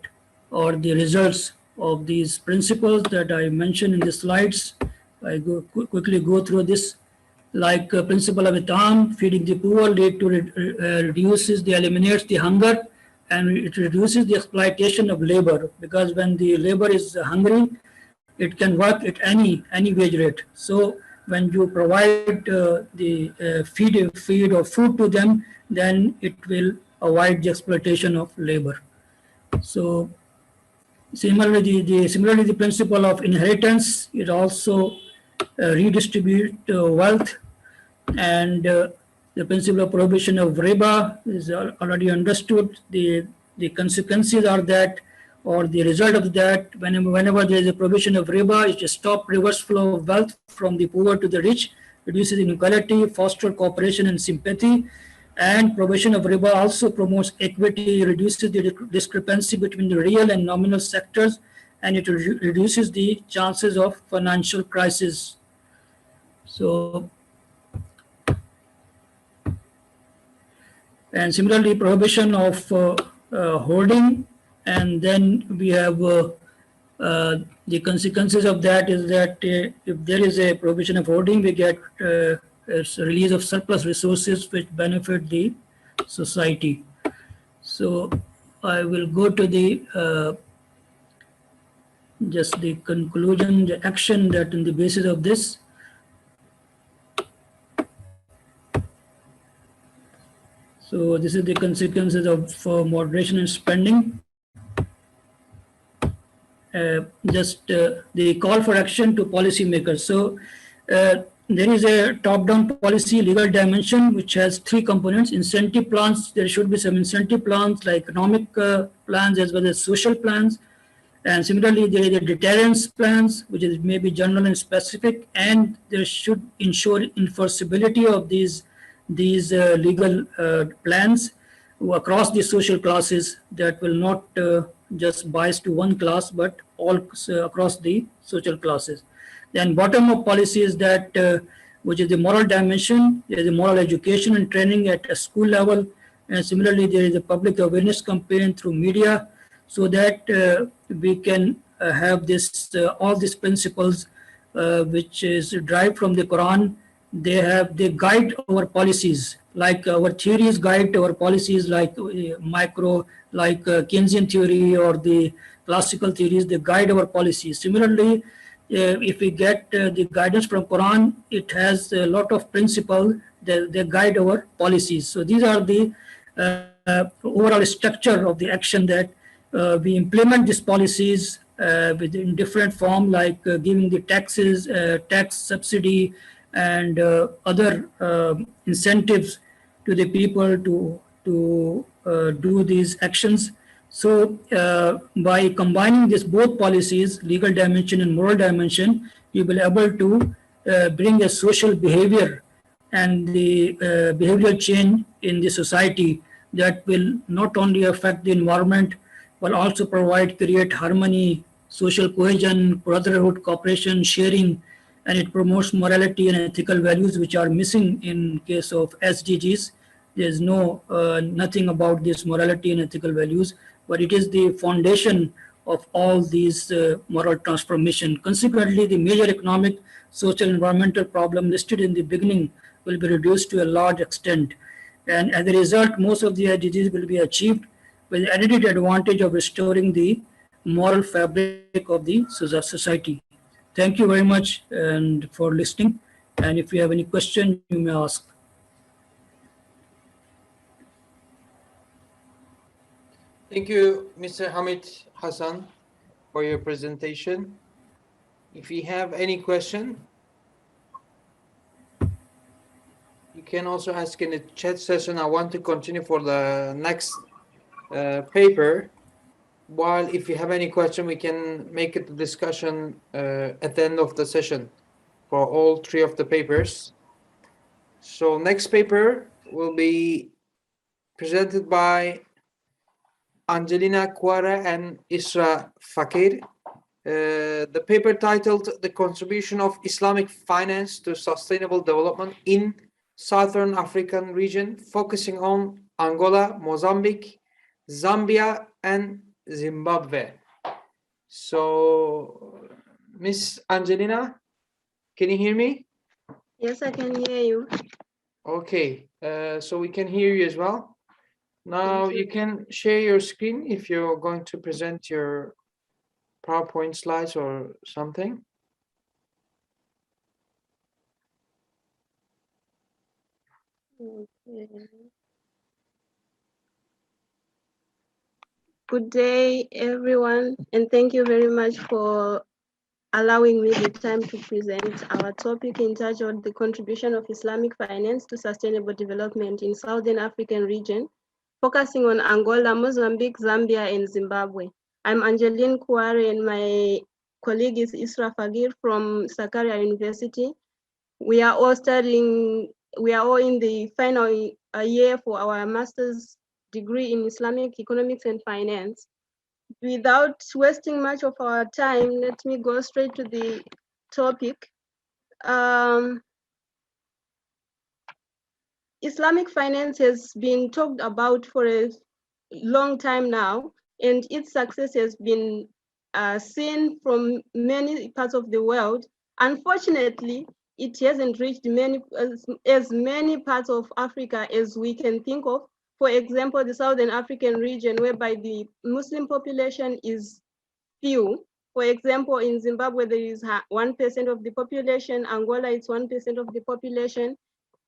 or the results of these principles that I mentioned in the slides. I quickly go through this. Like principle of Itam, feeding the poor lead to eliminates the hunger, and it reduces the exploitation of labor, because when the labor is hungry, it can work at any wage rate. So when you provide the feed or food to them, then it will avoid the exploitation of labor. So similarly, the principle of inheritance, it also redistribute wealth, and the principle of prohibition of riba is already understood. The consequences are that, or the result of that, whenever there is a prohibition of riba, it just stop reverse flow of wealth from the poor to the rich, reduces inequality, foster cooperation and sympathy. And prohibition of riba also promotes equity, reduces the discrepancy between the real and nominal sectors, and it reduces the chances of financial crisis. So, and similarly, prohibition of hoarding, and then we have the consequences of that is that if there is a prohibition of hoarding, we get a release of surplus resources which benefit the society. So I will go to the just the conclusion, the action that on the basis of this. So this is the consequences of moderation and spending. Just the call for action to policymakers. So there is a top-down policy legal dimension which has 3 components: incentive plans. There should be some incentive plans like economic plans as well as social plans. And similarly, there is a deterrence plans, which is maybe general and specific, and there should ensure enforceability of these legal plans across the social classes, that will not just bias to one class, but all across the social classes. Then bottom-up policies that which is the moral dimension. There is a moral education and training at a school level, and similarly there is a public awareness campaign through media, so that we can have this all these principles which is derived from the Quran. They guide our policies, like our theories guide our policies, like Keynesian theory or the classical theories, they guide our policies. Similarly, if we get the guidance from Quran, it has a lot of principles that they guide our policies. So these are the overall structure of the action that we implement these policies in different form, like giving the taxes, tax subsidy, and other incentives to the people to do these actions. So by combining this both policies, legal dimension and moral dimension, you will be able to bring a social behavior and the behavioral change in the society that will not only affect the environment, but also create harmony, social cohesion, brotherhood, cooperation, sharing, and it promotes morality and ethical values which are missing in case of SDGs. There's nothing about this morality and ethical values, but it is the foundation of all these moral transformation. Consequently, the major economic, social, environmental problem listed in the beginning will be reduced to a large extent. And as a result, most of the SDGs will be achieved with the added advantage of restoring the moral fabric of the society. Thank you very much and for listening. And if you have any question, you may ask. Thank you, Mr. Hamid Hassan, for your presentation. If you have any question, you can also ask in the chat session. I want to continue for the next paper. While if you have any question, we can make it a discussion at the end of the session for all three of the papers. So next paper will be presented by Angelina Quara and Isra Fakir. The paper titled The Contribution of Islamic Finance to Sustainable Development in Southern African Region, focusing on Angola, Mozambique, Zambia, and Zimbabwe. So, Miss Angelina, can you hear me? Yes, I can hear you. Okay, so we can hear you as well. Now you can share your screen if you're going to present your PowerPoint slides or something. Okay. Good day, everyone, and thank you very much for allowing me the time to present our topic entitled The Contribution of Islamic Finance to Sustainable Development in Southern African Region, focusing on Angola, Mozambique, Zambia, and Zimbabwe. I'm Angeline Kouare, and my colleague is Isra Fagir from Sakarya University. We are all in the final year for our master's degree in Islamic Economics and Finance. Without wasting much of our time, let me go straight to the topic. Islamic finance has been talked about for a long time now, and its success has been seen from many parts of the world. Unfortunately, it hasn't reached as many parts of Africa as we can think of. For example, the Southern African region, whereby the Muslim population is few. For example, in Zimbabwe, there is 1% of the population. Angola, it's 1% of the population.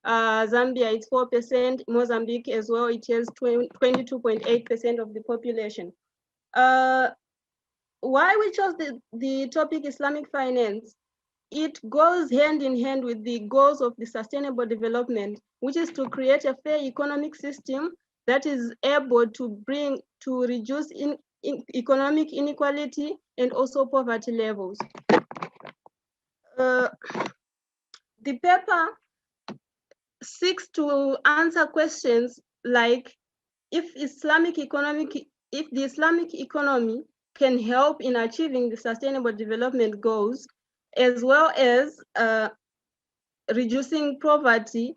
Zambia, it's 4%. Mozambique as well, it has 22.8% of the population. Why we chose the topic Islamic finance? It goes hand in hand with the goals of the sustainable development, which is to create a fair economic system that is able to reduce economic inequality and also poverty levels. The paper seeks to answer questions like if the Islamic economy can help in achieving the sustainable development goals, as well as reducing poverty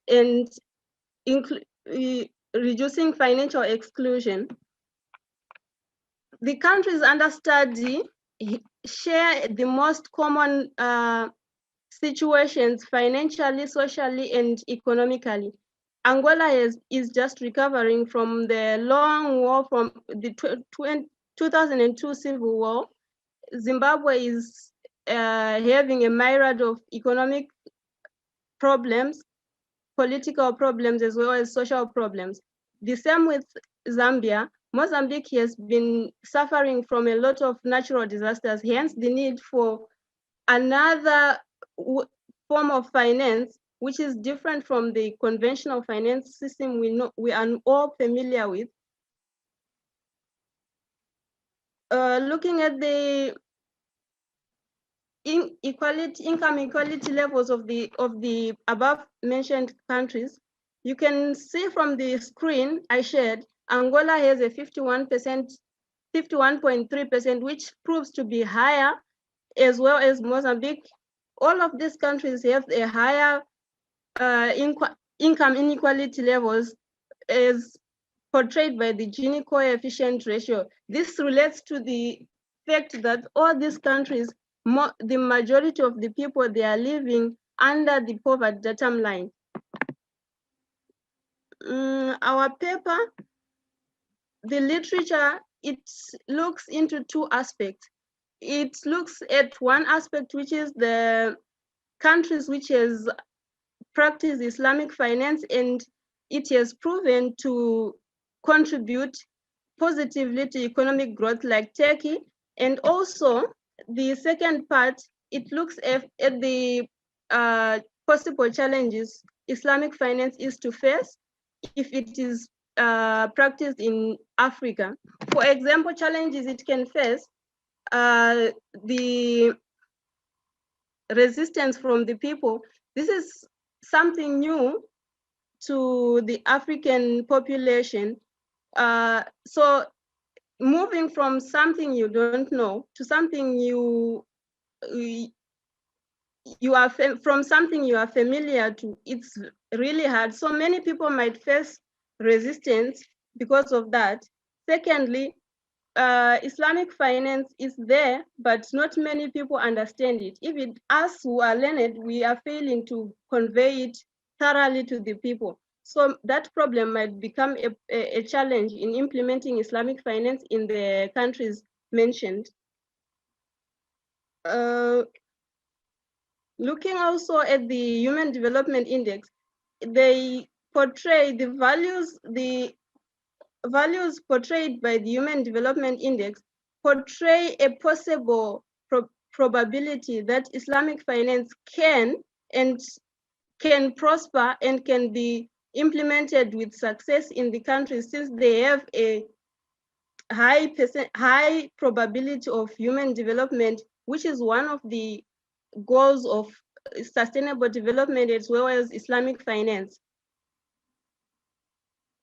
and reducing financial exclusion. The countries under study share the most common situations financially, socially, and economically. Angola is just recovering from the long war, from the 2002 civil war. Zimbabwe is having a myriad of economic problems, political problems, as well as social problems. The same with Zambia. Mozambique has been suffering from a lot of natural disasters, hence the need for another form of finance, which is different from the conventional finance system we are all familiar with. Looking at the income equality levels of the above mentioned countries, you can see from the screen I shared, Angola has a 51.3%, which proves to be higher, as well as Mozambique. All of these countries have a higher income inequality levels as portrayed by the Gini coefficient ratio. This relates to the fact that all these countries, the majority of the people, they are living under the poverty datum line. Our paper, the literature, it looks into two aspects. It looks at one aspect, which is the countries which has practiced Islamic finance, and it has proven to contribute positively to economic growth, like Turkey. And also the second part, it looks at the possible challenges Islamic finance is to face if it is practiced in Africa. For example, challenges it can face, the resistance from the people. This is something new to the African population. So moving from something you don't know to something from something you are familiar to, it's really hard. So many people might face resistance because of that. Secondly, Islamic finance is there, but not many people understand it. Even us who are learned, we are failing to convey it thoroughly to the people. So that problem might become a challenge in implementing Islamic finance in the countries mentioned. Looking also at the Human Development Index, they portray the values portrayed by the Human Development Index portray a possible probability that Islamic finance can prosper and can be implemented with success in the country, since they have a high probability of human development, which is one of the goals of sustainable development as well as Islamic finance.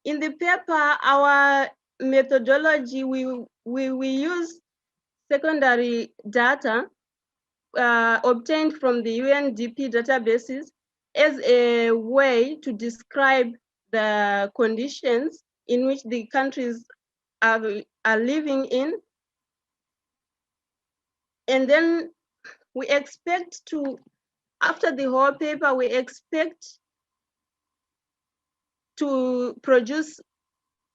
In the paper, our methodology, we use secondary data obtained from the UNDP databases as a way to describe the conditions in which the countries are living in. And then we expect to, after the whole paper, we expect to produce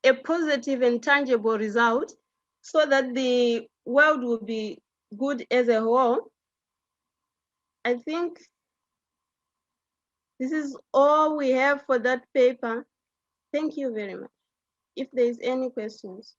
a positive and tangible result so that the world will be good as a whole. I think this is all we have for that paper. Thank you very much. If there is any questions.